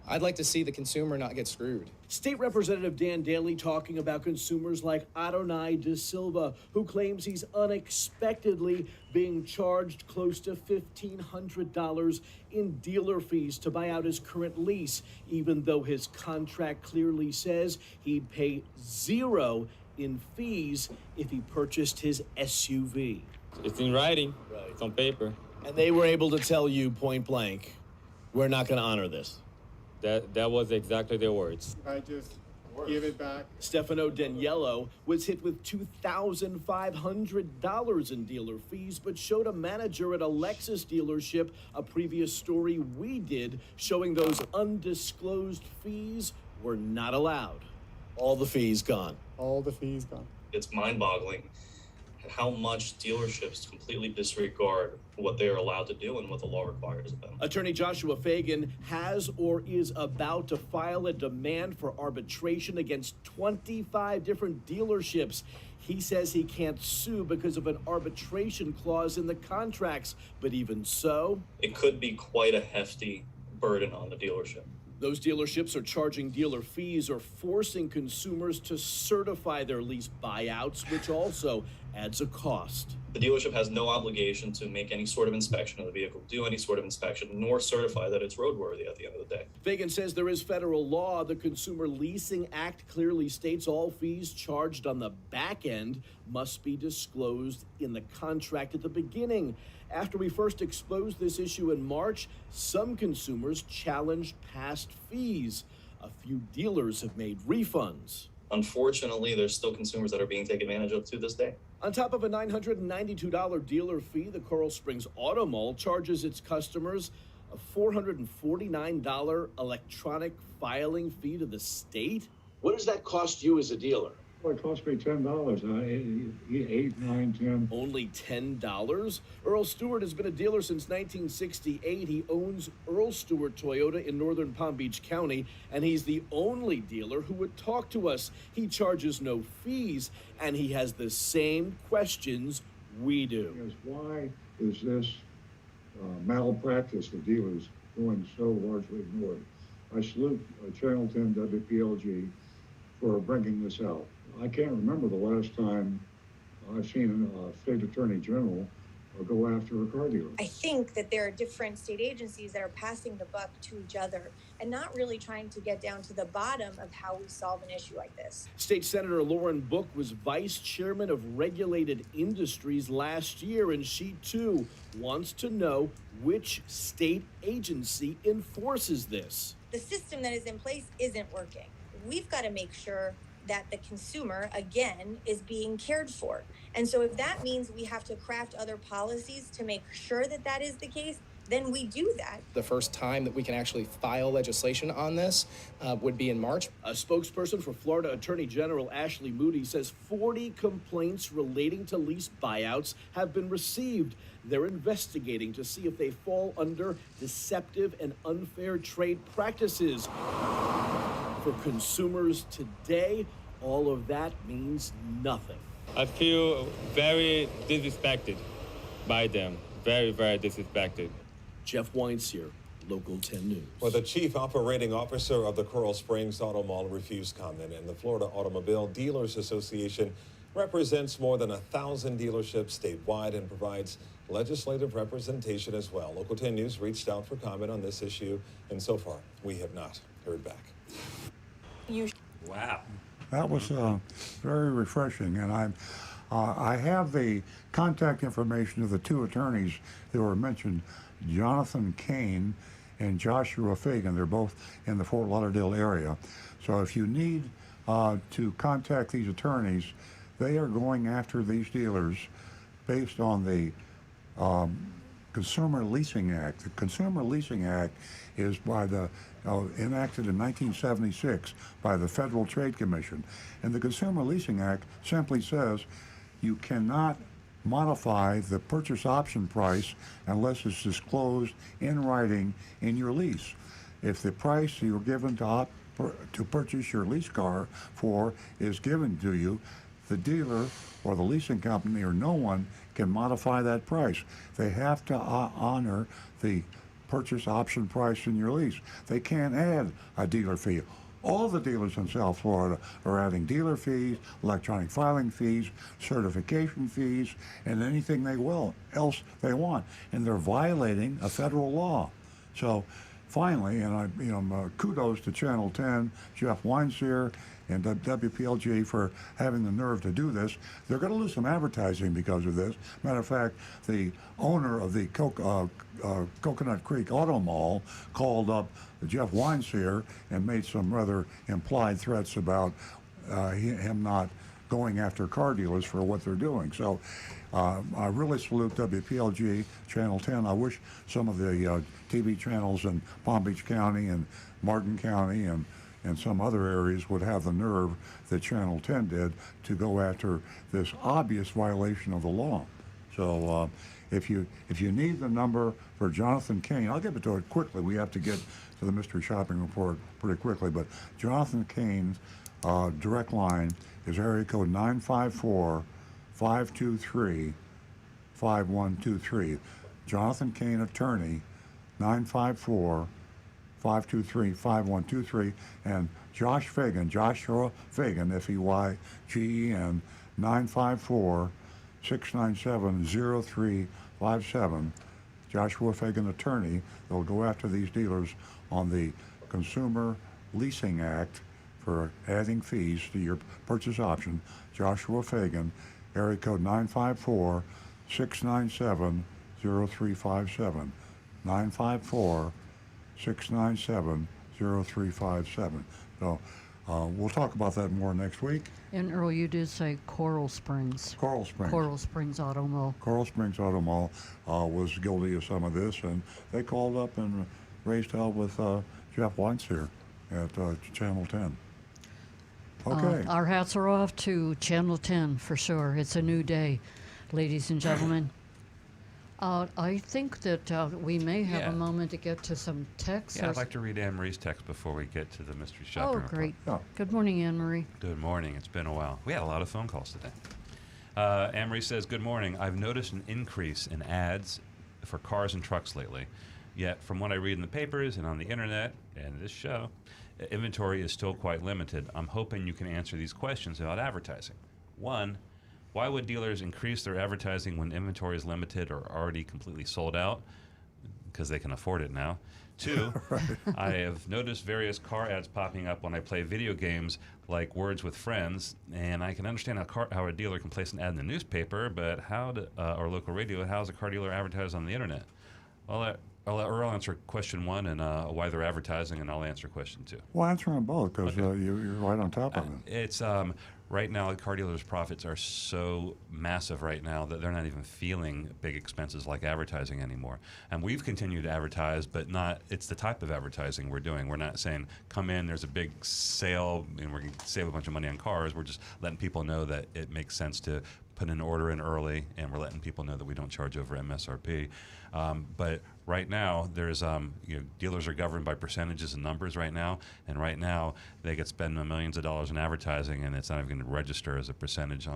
I'd like to see the consumer not get screwed. State Representative Dan Daly talking about consumers like Adonai De Silva, who claims he's unexpectedly being charged close to $1,500 in dealer fees to buy out his current lease, even though his contract clearly says he'd pay zero in fees if he purchased his SUV. It's in writing. Right. It's on paper. And they were able to tell you point blank, we're not going to honor this. That was exactly their words. I just give it back. Stefano Daniello was hit with $2,500 in dealer fees, but showed a manager at a Lexus dealership a previous story we did showing those undisclosed fees were not allowed. All the fees gone. All the fees gone. It's mind-boggling how much dealerships completely disregard what they are allowed to do and what the law requires of them. Attorney Joshua Fagan has or is about to file a demand for arbitration against 25 different dealerships. He says he can't sue because of an arbitration clause in the contracts, but even so, it could be quite a hefty burden on the dealership. Those dealerships are charging dealer fees or forcing consumers to certify their lease buyouts, which also adds a cost. The dealership has no obligation to make any sort of inspection of the vehicle, do any sort of inspection, nor certify that it's roadworthy at the end of the day. Fagan says there is federal law. The Consumer Leasing Act clearly states all fees charged on the back end must be disclosed in the contract at the beginning. After we first exposed this issue in March, some consumers challenged past fees. A few dealers have made refunds. Unfortunately, there's still consumers that are being taken advantage of to this day. On top of a $992 dealer fee, the Coral Springs Auto Mall charges its customers a $449 electronic filing fee to the state. What does that cost you as a dealer? Well, it cost me $10. $8, $9, $10. Only $10? Earl Stewart has been a dealer since 1968. He owns Earl Stewart Toyota in northern Palm Beach County, and he's the only dealer who would talk to us. He charges no fees, and he has the same questions we do. Yes, why is this malpractice of dealers going so largely ignored? I salute Channel 10 WPLG for bringing this out. I can't remember the last time I've seen a state attorney general go after a car dealer. I think that there are different state agencies that are passing the buck to each other and not really trying to get down to the bottom of how we solve an issue like this. State Senator Lauren Book was vice chairman of Regulated Industries last year, and she too wants to know which state agency enforces this. The system that is in place isn't working. We've got to make sure that the consumer, again, is being cared for. And so if that means we have to craft other policies to make sure that that is the case, then we do that. The first time that we can actually file legislation on this would be in March. A spokesperson for Florida Attorney General Ashley Moody says 40 complaints relating to lease buyouts have been received. They're investigating to see if they fall under deceptive and unfair trade practices. For consumers today, all of that means nothing. I feel very disrespected by them. Very, very disrespected. Jeff Weinseer, Local 10 News. Well, the chief operating officer of the Coral Springs Auto Mall refused comment, and the Florida Automobile Dealers Association represents more than 1,000 dealerships statewide and provides legislative representation as well. Local 10 News reached out for comment on this issue, and so far, we have not heard back. Wow. That was very refreshing, and I have the contact information of the two attorneys that were mentioned, Jonathan Kane and Joshua Fagan. They're both in the Fort Lauderdale area. So if you need to contact these attorneys, they are going after these dealers based on the Consumer Leasing Act. The Consumer Leasing Act is by the enacted in 1976 by the Federal Trade Commission. And the Consumer Leasing Act simply says you cannot modify the purchase option price unless it's disclosed in writing in your lease. If the price you're given to purchase your lease car for is given to you, the dealer or the leasing company or no one can modify that price. They have to honor the purchase option price in your lease. They can't add a dealer fee. All the dealers in South Florida are adding dealer fees, electronic filing fees, certification fees, and anything else they want, and they're violating a federal law. So, finally, and kudos to Channel 10, Jeff Weinseer, and WPLG for having the nerve to do this. They're going to lose some advertising because of this. Matter of fact, the owner of the Coconut Creek Auto Mall called up Jeff Weinseer and made some rather implied threats about him not going after car dealers for what they're doing. So I really salute WPLG, Channel 10. I wish some of the TV channels in Palm Beach County and Martin County and some other areas would have the nerve that Channel 10 did to go after this obvious violation of the law. So if you need the number for Jonathan Kane, I'll give it to it quickly. We have to get to the mystery shopping report pretty quickly, but Jonathan Kane's direct line is area code 954-523-5123. Jonathan Kane, attorney, 954-523-5123, and Joshua Fagan, F-E-Y-G-E-N, 954-697-0357. Joshua Fagan, attorney. They'll go after these dealers on the Consumer Leasing Act for adding fees to your purchase option. Joshua Fagan, area code 954-697-0357. 954-697-0357. So we'll talk about that more next week. And Earl, you did say Coral Springs. Coral Springs. Coral Springs Auto Mall. Coral Springs Auto Mall was guilty of some of this, and they called up and raised hell with Jeff Weinseer at Channel 10. Okay. Our hats are off to Channel 10 for sure. It's a new day, ladies and gentlemen. I think that we may have a moment to get to some texts. Yeah, I'd like to read Anne-Marie's text before we get to the mystery shopping report. Great. Good morning, Anne-Marie. Good morning. It's been a while. We had a lot of phone calls today. Anne-Marie says, good morning. I've noticed an increase in ads for cars and trucks lately. Yet, from what I read in the papers and on the internet and this show, inventory is still quite limited. I'm hoping you can answer these questions about advertising. One, why would dealers increase their advertising when inventory is limited or already completely sold out? Because they can afford it now. Two, I have noticed various car ads popping up when I play video games like Words with Friends, and I can understand how a dealer can place an ad in the newspaper, but or local radio, how does a car dealer advertise on the internet? I'll let Earl answer question one and why they're advertising, and I'll answer question two. Well, answer them both because you're right on top of it. It's right now, the car dealers' profits are so massive right now that they're not even feeling big expenses like advertising anymore. And we've continued to advertise, but it's the type of advertising we're doing. We're not saying, come in, there's a big sale, and we're going to save a bunch of money on cars. We're just letting people know that it makes sense to put an order in early, and we're letting people know that we don't charge over MSRP. But right now, there's dealers are governed by percentages and numbers right now, and right now they get spend millions of dollars in advertising, and it's not even going to register as a percentage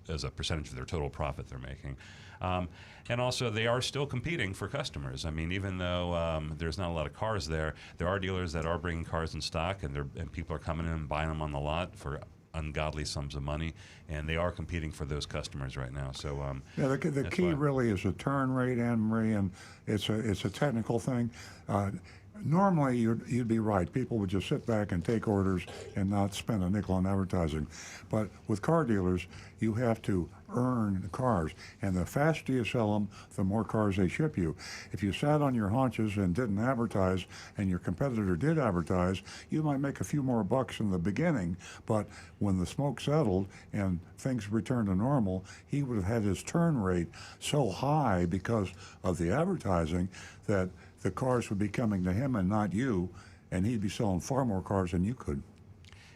as a percentage of their total profit they're making. And also, they are still competing for customers. I mean, even though there's not a lot of cars there are dealers that are bringing cars in stock, and people are coming in and buying them on the lot for ungodly sums of money, and they are competing for those customers right now. So the key really is the turn rate, Anne-Marie, and it's a technical thing. Normally, you'd be right. People would just sit back and take orders and not spend a nickel on advertising. But with car dealers, you have to earn cars. And the faster you sell them, the more cars they ship you. If you sat on your haunches and didn't advertise, and your competitor did advertise, you might make a few more bucks in the beginning. But when the smoke settled and things returned to normal, he would have had his turn rate so high because of the advertising that the cars would be coming to him and not you, and he'd be selling far more cars than you could.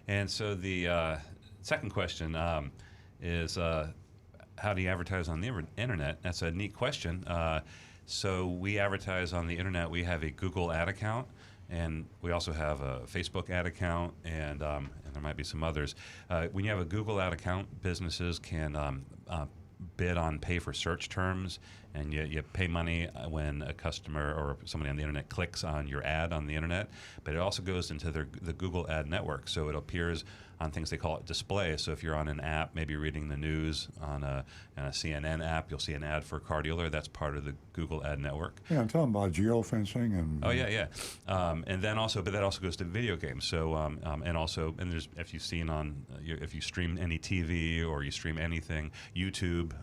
And so the second question is, how do you advertise on the internet? That's a neat question. So we advertise on the internet. We have a Google ad account, and we also have a Facebook ad account, and there might be some others. When you have a Google ad account, businesses can bid on pay for search terms, and you pay money when a customer or somebody on the internet clicks on your ad on the internet. But it also goes into the Google ad network, so it appears on things they call it display. So if you're on an app, maybe reading the news on a CNN app, you'll see an ad for a car dealer. That's part of the Google ad network. Yeah, I'm talking about geofencing and. Oh yeah. And then also, but that also goes to video games. So and there's, if you've seen if you stream any TV or you stream anything, YouTube,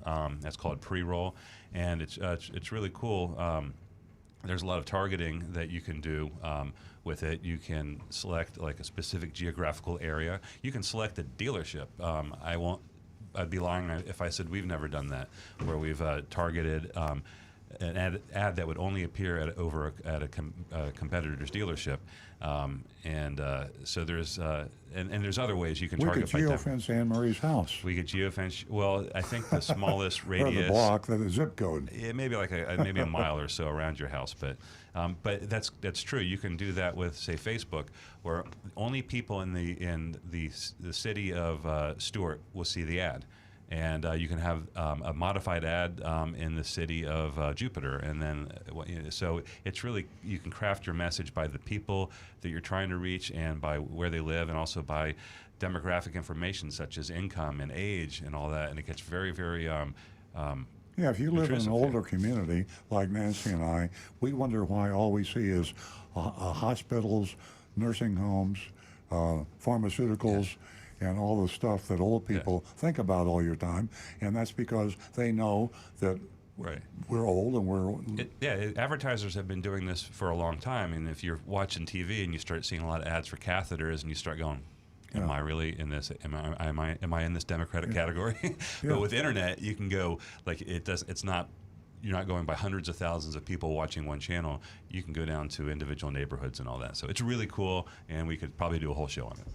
that's called pre-roll, and it's really cool. There's a lot of targeting that you can do with it. You can select like a specific geographical area. You can select a dealership. I'd be lying if I said we've never done that, where we've targeted an ad that would only appear at a competitor's dealership, so there's and there's other ways you can target. We could geofence Anne Marie's house. We could geofence. Well, I think the smallest or radius. the block, the zip code. Yeah, maybe like maybe a mile or so around your house, but that's true. You can do that with, say, Facebook, where only people in the city of Stuart will see the ad. And you can have a modified ad in the city of Jupiter, and then so it's really, you can craft your message by the people that you're trying to reach and by where they live, and also by demographic information such as income and age and all that. And it gets very, very yeah, if you live in an older community like Nancy and I, we wonder why all we see is hospitals, nursing homes, pharmaceuticals. Yeah. And all the stuff that old people think about all your time, and that's because they know that we're old and we're. Advertisers have been doing this for a long time, and if you're watching TV and you start seeing a lot of ads for catheters, and you start going, "Am I really in this? Am I in this Democratic category?" But with internet, you can go like it does. It's not. You're not going by hundreds of thousands of people watching one channel. You can go down to individual neighborhoods and all that. So it's really cool, and we could probably do a whole show on it.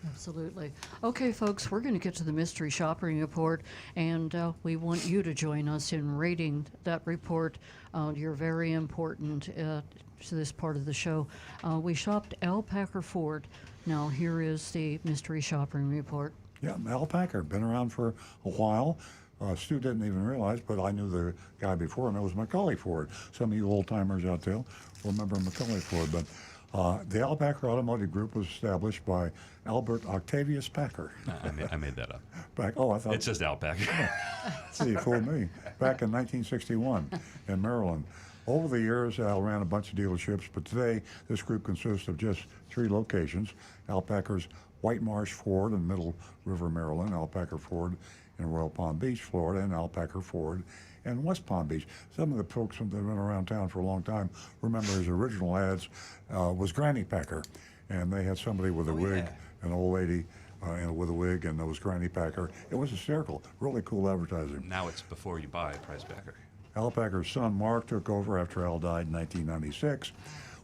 Absolutely. Okay, folks, we're going to get to the mystery shopping report, and we want you to join us in rating that report. You're very important to this part of the show. We shopped Al Packer Ford. Now, here is the mystery shopping report. Yeah, Al Packer, been around for a while. Stu didn't even realize, but I knew the guy before him. It was Macaulay Ford. Some of you old-timers out there remember Macaulay Ford, but the Al Packer Automotive Group was established by Albert Octavius Packer. I made that up. I thought it's just Al Packer. See, you fooled me. Back in 1961 in Maryland. Over the years, Al ran a bunch of dealerships, but today this group consists of just 3 locations: Al Packer's White Marsh Ford in Middle River, Maryland, Al Packer Ford in Royal Palm Beach, Florida, and Al Packer Ford in West Palm Beach. Some of the folks that have been around town for a long time remember his original ads was Granny Packer, and they had somebody with a wig, an old lady with a wig, and it was Granny Packer. It was hysterical, really cool advertising. Now it's before you buy Price Packer. Al Packer's son Mark took over after Al died in 1996.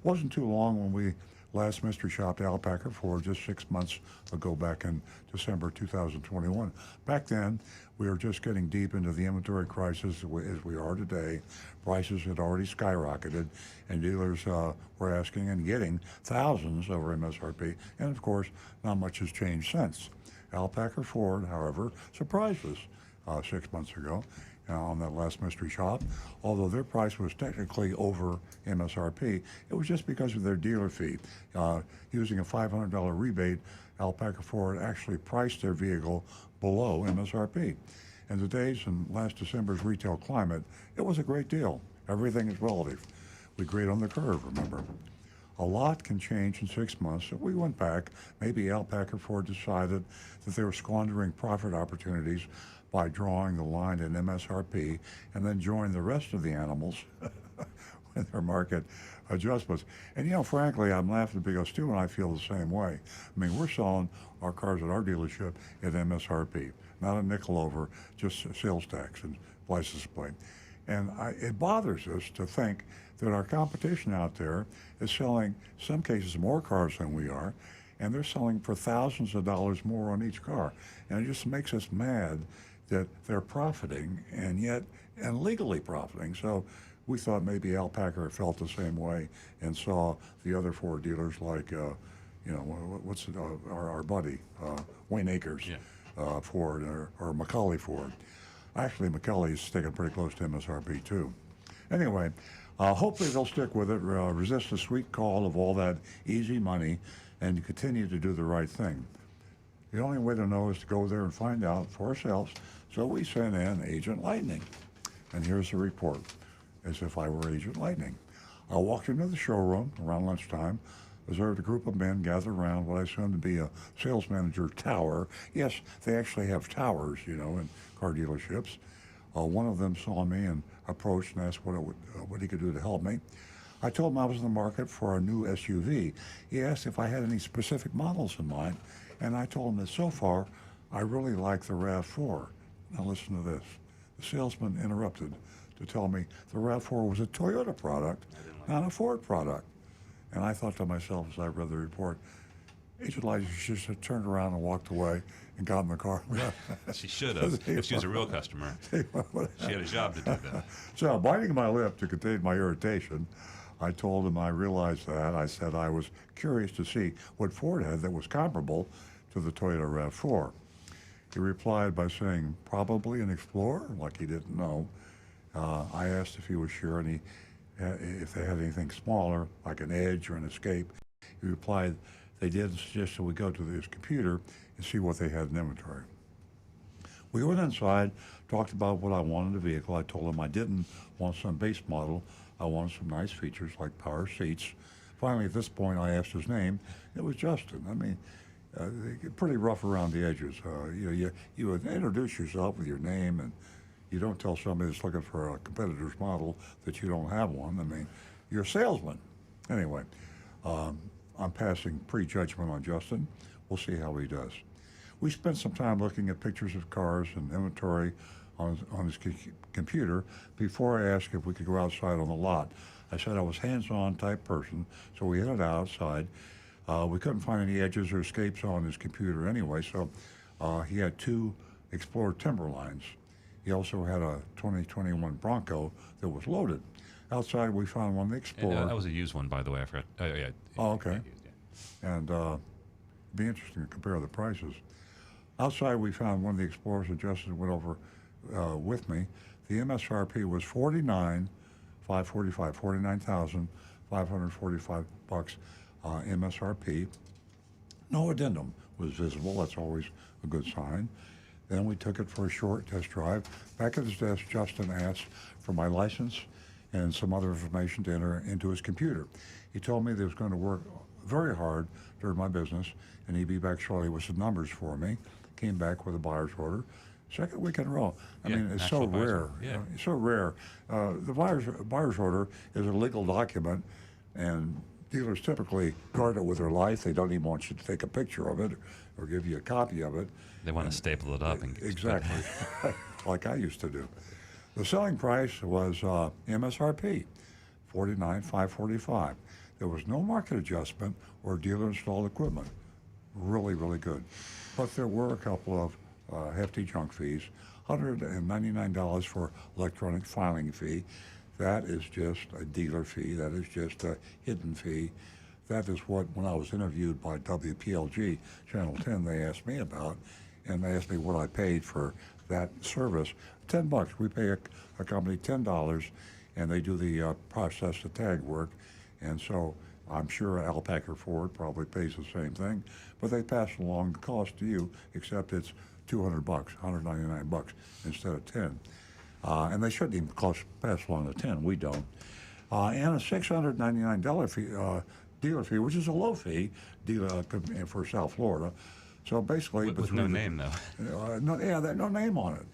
Wasn't too long when we last mystery shopped Al Packer Ford, just 6 months ago, back in December 2021. Back then, we were just getting deep into the inventory crisis as we are today. Prices had already skyrocketed, and dealers were asking and getting thousands over MSRP, and of course, not much has changed since. Al Packer Ford, however, surprised us 6 months ago on that last mystery shop. Although their price was technically over MSRP, it was just because of their dealer fee. Using a $500 rebate, Al Packer Ford actually priced their vehicle below MSRP. In today's and last December's retail climate, it was a great deal. Everything is relative. We grade on the curve, remember. A lot can change in 6 months, so we went back. Maybe Al Packer Ford decided that they were squandering profit opportunities by drawing the line at MSRP and then join the rest of the animals with their market adjustments. And frankly, I'm laughing because Stu and I feel the same way. I mean, we're selling our cars at our dealership at MSRP, not a nickel over, just sales tax and license plate. And it bothers us to think that our competition out there is selling, in some cases, more cars than we are, and they're selling for thousands of dollars more on each car. And it just makes us mad that they're profiting and legally profiting. So we thought maybe Al Packer felt the same way and saw the other Ford dealers like, our buddy, Wayne Akers Ford or Macaulay Ford. Actually, McKelly's sticking pretty close to MSRP too. Anyway, hopefully they'll stick with it, resist the sweet call of all that easy money, and continue to do the right thing. The only way to know is to go there and find out for ourselves. So we sent in Agent Lightning. And here's the report, as if I were Agent Lightning. I walked into the showroom around lunchtime, observed a group of men gathered around what I assumed to be a sales manager tower. Yes, they actually have towers, in car dealerships. One of them saw me and approached and asked what he could do to help me. I told him I was in the market for a new SUV. He asked if I had any specific models in mind, and I told him that so far, I really like the RAV4. Now listen to this. The salesman interrupted to tell me the RAV4 was a Toyota product, not a Ford product. And I thought to myself as I read the report, Agent Light should have turned around and walked away and got in the car. She should have, if she was a real customer. She had a job to do that. So, biting my lip to contain my irritation, I told him I realized that. I said I was curious to see what Ford had that was comparable to the Toyota RAV4. He replied by saying, probably an Explorer, like he didn't know. I asked if he was sure, and if they had anything smaller, like an Edge or an Escape. He replied they did and suggested we go to his computer and see what they had in inventory. We went inside, talked about what I wanted in the vehicle. I told him I didn't want some base model. I wanted some nice features like power seats. Finally, at this point, I asked his name. It was Justin. I mean, pretty rough around the edges. You would introduce yourself with your name, and you don't tell somebody that's looking for a competitor's model that you don't have one. I mean, you're a salesman. Anyway, I'm passing prejudgment on Justin. We'll see how he does. We spent some time looking at pictures of cars and inventory on his computer before I asked if we could go outside on the lot. I said I was hands-on type person, so we headed outside. We couldn't find any edges or escapes on his computer anyway, so he had two Explorer Timberlines. He also had a 2021 Bronco that was loaded. Outside, we found one of the Explorer. And, that was a used one, by the way. I forgot. Oh, yeah. Oh, okay. And it'd be interesting to compare the prices. Outside, we found one of the Explorers that Justin went over with me. The MSRP was $49,545 MSRP. No addendum was visible. That's always a good sign. Then we took it for a short test drive. Back at his desk, Justin asked for my license and some other information to enter into his computer. He told me that he was going to work very hard during my business, and he'd be back shortly with some numbers for me. Came back with a buyer's order. Second week in a row. I mean, it's so rare. Yeah. It's so rare. The buyer's order is a legal document, and dealers typically guard it with their life. They don't even want you to take a picture of it or give you a copy of it. They want to staple it up. Exactly, like I used to do. The selling price was MSRP, $49,545. There was no market adjustment or dealer installed equipment. Really, really good. But there were a couple of hefty junk fees. $199 for electronic filing fee. That is just a dealer fee. That is just a hidden fee. That is what, when I was interviewed by WPLG, Channel 10, they asked me about, and they asked me what I paid for that service. $10. We pay a company $10, and they do the process, the tag work. And so I'm sure Alpaca Ford probably pays the same thing, but they pass along the cost to you, except it's $200, $199 instead of $10. And they shouldn't even pass along the $10. We don't. And a $699 fee, dealer fee, which is a low fee for South Florida. So basically, with no name though. No name on it,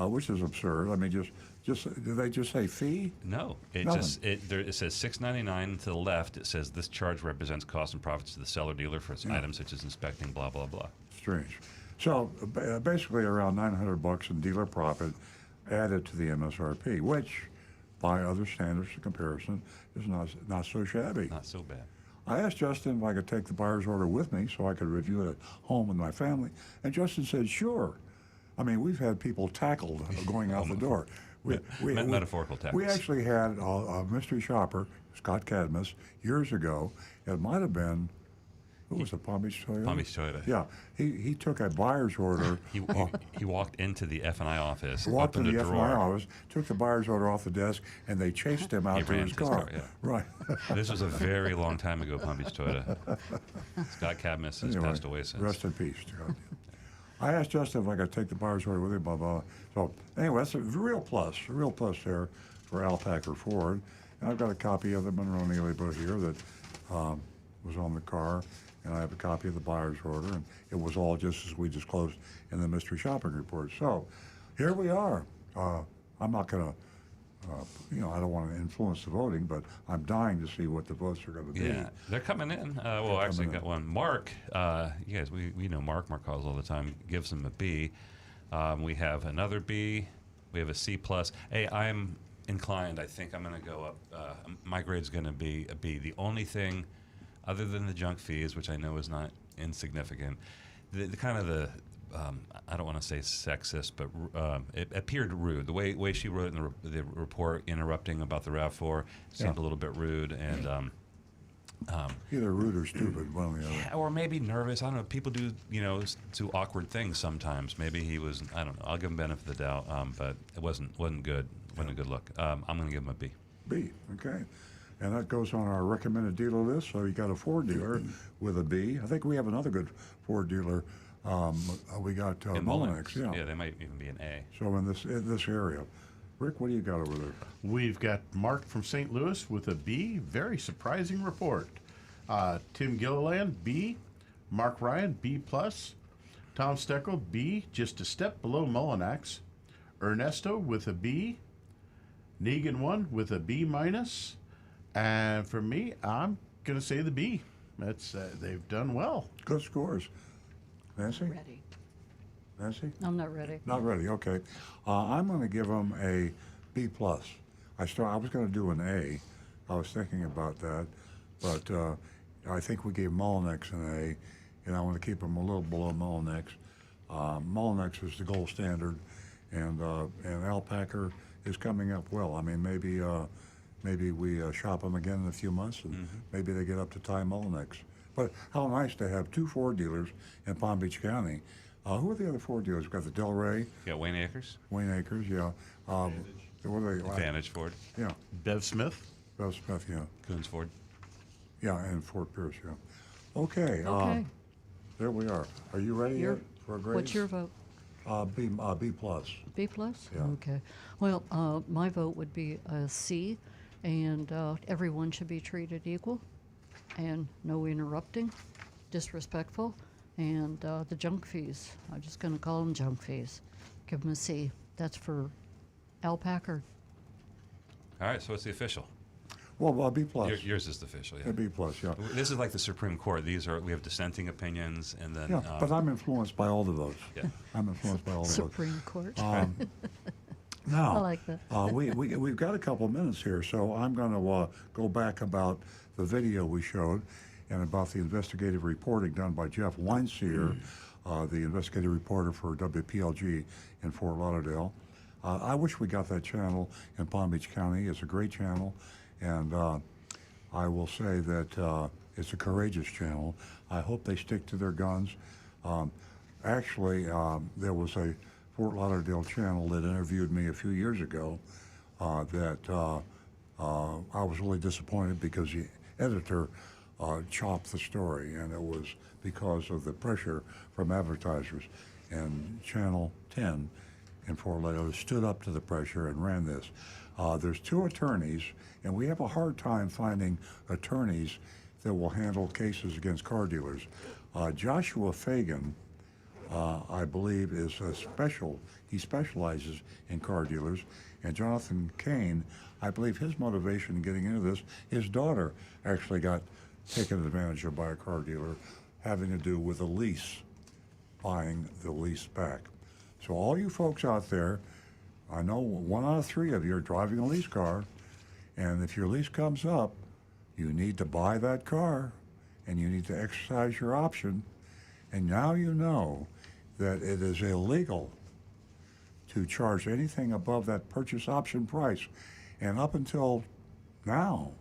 which is absurd. I mean, did they just say fee? No, it says $699 to the left. It says this charge represents costs and profits to the seller dealer for its items such as inspecting, blah blah blah. Strange. So basically, around $900 in dealer profit added to the MSRP, which, by other standards of comparison, is not so shabby. Not so bad. I asked Justin if I could take the buyer's order with me so I could review it at home with my family, and Justin said, sure. I mean, we've had people tackled going out the door. Metaphorical tackles. We actually had a mystery shopper, Scott Cadmus, years ago. It might have been Who was it, Palm Beach Toyota? Palm Beach Toyota. Yeah, he took a buyer's order. He walked into the F&I office, Walked to opened the a F&I drawer. office, took the buyer's order off the desk, and they chased him out He to ran his to his car. car, yeah. Right. This was a very long time ago, Palm Beach Toyota. Scott Cadmus has Anyway, passed away since. Rest in peace. God. I asked Justin if I could take the buyer's order with him, blah, blah. So anyway, that's a real plus there for Al Packer Ford. And I've got a copy of the Monroe Neely book here that was on the car, and I have a copy of the buyer's order, and it was all just as we disclosed in the mystery shopping report. So here we are. I'm not going to, I don't want to influence the voting, but I'm dying to see what the votes are going to be. Yeah, they're coming in. Well, actually, got one. Mark, you guys, we know Mark. Mark calls all the time. Gives him a B. We have another B. We have a C plus. Hey, I'm inclined. I think I'm going to go up. My grade's going to be a B. The only thing, other than the junk fees, which I know is not insignificant, the kind of the I don't want to say sexist, but it appeared rude. The way she wrote in the report, interrupting about the RAV4, seemed a little bit rude, and either rude or stupid, one or the other. yeah, or maybe nervous. I don't know. People do do awkward things sometimes. Maybe he was. I don't know. I'll give him benefit of the doubt, but it wasn't good. Wasn't a good look. I'm going to give him a B. B, okay. And that goes on our recommended dealer list. So you got a Ford dealer with a B. I think we have another good Ford dealer. We got Mullinax. Yeah, they might even be an A. So in this area, Rick, what do you got over there? We've got Mark from St. Louis with a B. Very surprising report. Tim Gilliland, B. Mark Ryan, B plus. Tom Steckel, B. Just a step below Mullinax. Ernesto with a B. Negan 1 with a B minus. And for me, I'm going to say the B. That's they've done well. Good scores. Nancy? Ready. Nancy? I'm not ready. Not ready. Okay. I'm going to give them a B plus. I was going to do an A. I was thinking about that, but I think we gave Mullinax an A, and I want to keep them a little below Mullinax. Mullinax is the gold standard, and Al Packer is coming up well. I mean, maybe we shop them again in a few months, and maybe they get up to tie Mullinax. But how nice to have two Ford dealers in Palm Beach County. Who are the other Ford dealers? We've got the Delray. You got Wayne Acres. Wayne Acres, yeah. What are they? Advantage Ford. Yeah. Bev Smith. Bev Smith, yeah. Coons Ford. Yeah, and Fort Pierce, yeah. Okay. Okay. There we are. Are you ready yet for a grade? What's your vote? B plus. B plus? Yeah. Okay. Well, my vote would be a C, and everyone should be treated equal, and no interrupting, disrespectful, and the junk fees. I'm just going to call them junk fees. Give them a C. That's for Al Packer. All right, so it's the official. Well, B plus. Yours is the official, yeah. A B plus, yeah. This is like the Supreme Court. We have dissenting opinions, and then. Yeah, but I'm influenced by all the votes. Yeah. I'm influenced by all the Supreme votes. Court. Now, I like that. we've got a couple of minutes here, so I'm going to go back about the video we showed and about the investigative reporting done by Jeff Weinseer, the investigative reporter for WPLG in Fort Lauderdale. I wish we got that channel in Palm Beach County. It's a great channel, and I will say that it's a courageous channel. I hope they stick to their guns. Actually, there was a Fort Lauderdale channel that interviewed me a few years ago that I was really disappointed because the editor chopped the story, and it was because of the pressure from advertisers. And Channel 10 in Fort Lauderdale stood up to the pressure and ran this. There's two attorneys, and we have a hard time finding attorneys that will handle cases against car dealers. Joshua Fagan, I believe, is he specializes in car dealers. And Jonathan Kane, I believe his motivation in getting into this, his daughter actually got taken advantage of by a car dealer having to do with a lease, buying the lease back. So all you folks out there, I know 1 out of 3 of you are driving a lease car, and if your lease comes up, you need to buy that car, and you need to exercise your option. And now you know that it is illegal to charge anything above that purchase option price. And up until now,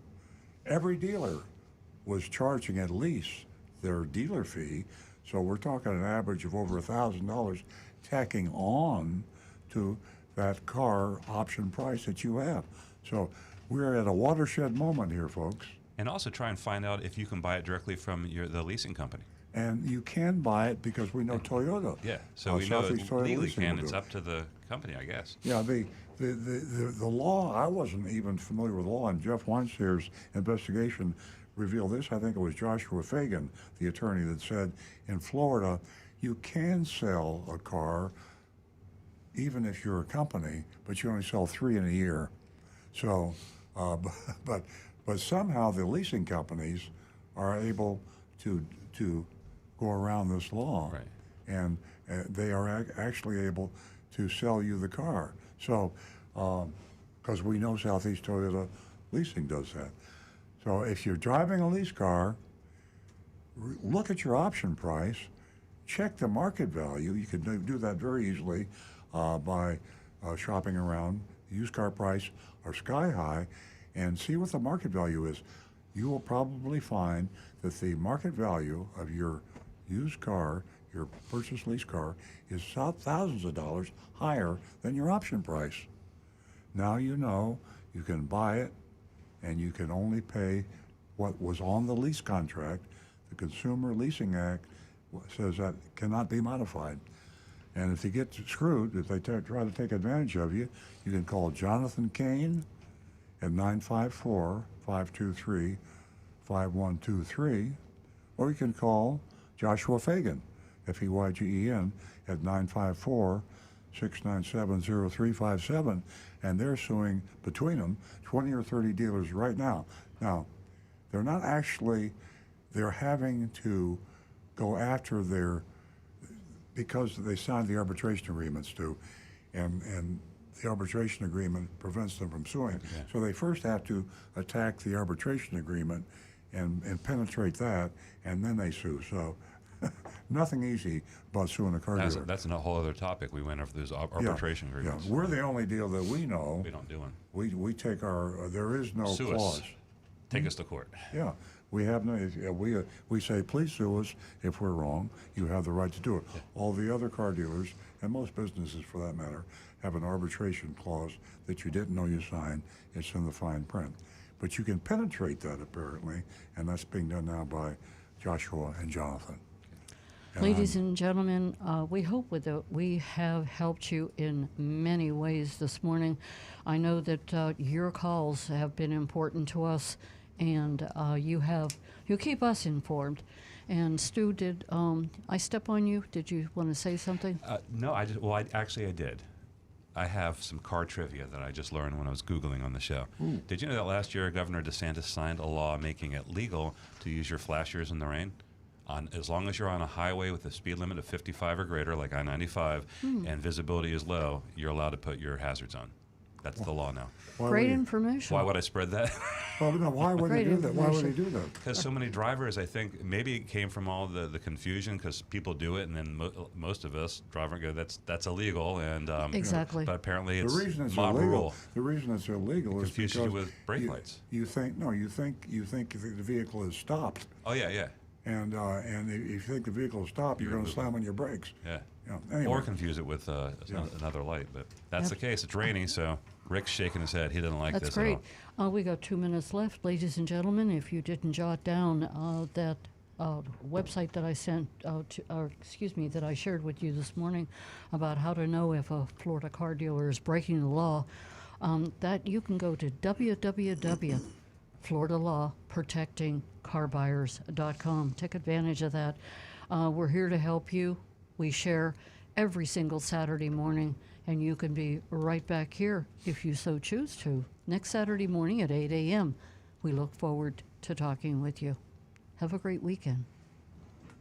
every dealer was charging at least their dealer fee. So we're talking an average of over $1,000 tacking on to that car option price that you have. So we're at a watershed moment here, folks. And also try and find out if you can buy it directly from the leasing company. And you can buy it because we know Toyota. Yeah, so we know Southeast Toyota legally Leasing can. will do It's it. up to the company, I guess. Yeah, the law, I wasn't even familiar with law, and Jeff Weinstier's investigation revealed this. I think it was Joshua Fagan, the attorney, that said in Florida, you can sell a car even if you're a company, but you only sell 3 in a year. So, but somehow the leasing companies are able to go around this law, right. And they are actually able to sell you the car. So, because we know Southeast Toyota Leasing does that. So if you're driving a lease car, look at your option price, check the market value. You can do that very easily by shopping around. Used car price are sky high, and see what the market value is. You will probably find that the market value of your used car, your purchase lease car, is thousands of dollars higher than your option price. Now you know you can buy it, and you can only pay what was on the lease contract. The Consumer Leasing Act says that cannot be modified. And if you get screwed, if they try to take advantage of you, you can call Jonathan Kane at 954-523-5123, or you can call Joshua Fagan, F-E-Y-G-E-N, at 954-697-0357, and they're suing, between them, 20 or 30 dealers right now. Now, they're not actually, they're having to go after because they signed the arbitration agreements too, and the arbitration agreement prevents them from suing. Yeah. So they first have to attack the arbitration agreement and penetrate that, and then they sue. So nothing easy about suing a car dealer. That's a whole other topic. We went over those arbitration agreements. Yeah, we're the only deal that we know. We don't do one. We take there is no Sue clause. us. Take us to court. Yeah, we have no. We say please sue us if we're wrong. You have the right to do it. Yeah. All the other car dealers and most businesses, for that matter, have an arbitration clause that you didn't know you signed. It's in the fine print, but you can penetrate that apparently, and that's being done now by Joshua and Jonathan. And Ladies and gentlemen, we hope we have helped you in many ways this morning. I know that your calls have been important to us, and you keep us informed. And Stu, did I step on you? Did you want to say something? No, I did. I have some car trivia that I just learned when I was Googling on the show. Ooh. Did you know that last year Governor DeSantis signed a law making it legal to use your flashers in the rain? As long as you're on a highway with a speed limit of 55 or greater, like I-95, and visibility is low, you're allowed to put your hazards on. That's the law now. Great information. Why would I spread that? Well, no, why would he do that? Why would he do that? Because so many drivers, I think, maybe it came from all the confusion because people do it, and then most of us drive and go, that's illegal, and exactly. But apparently The it's reason it's mob illegal. rule. The reason it's illegal is Confuses because you with brake lights. You think the vehicle is stopped. Oh yeah. And if you think the vehicle is stopped, you're going to slam on your brakes. Yeah. Anyway. Or confuse it with another light, but that's the case. It's raining, so Rick's shaking his head. He doesn't like That's this great. at all. We got 2 minutes left, ladies and gentlemen. If you didn't jot down that website that I sent, that I shared with you this morning about how to know if a Florida car dealer is breaking the law, that you can go to www.floridalawprotectingcarbuyers.com. Take advantage of that. We're here to help you. We share every single Saturday morning, and you can be right back here if you so choose to. Next Saturday morning at 8 a.m. We look forward to talking with you. Have a great weekend.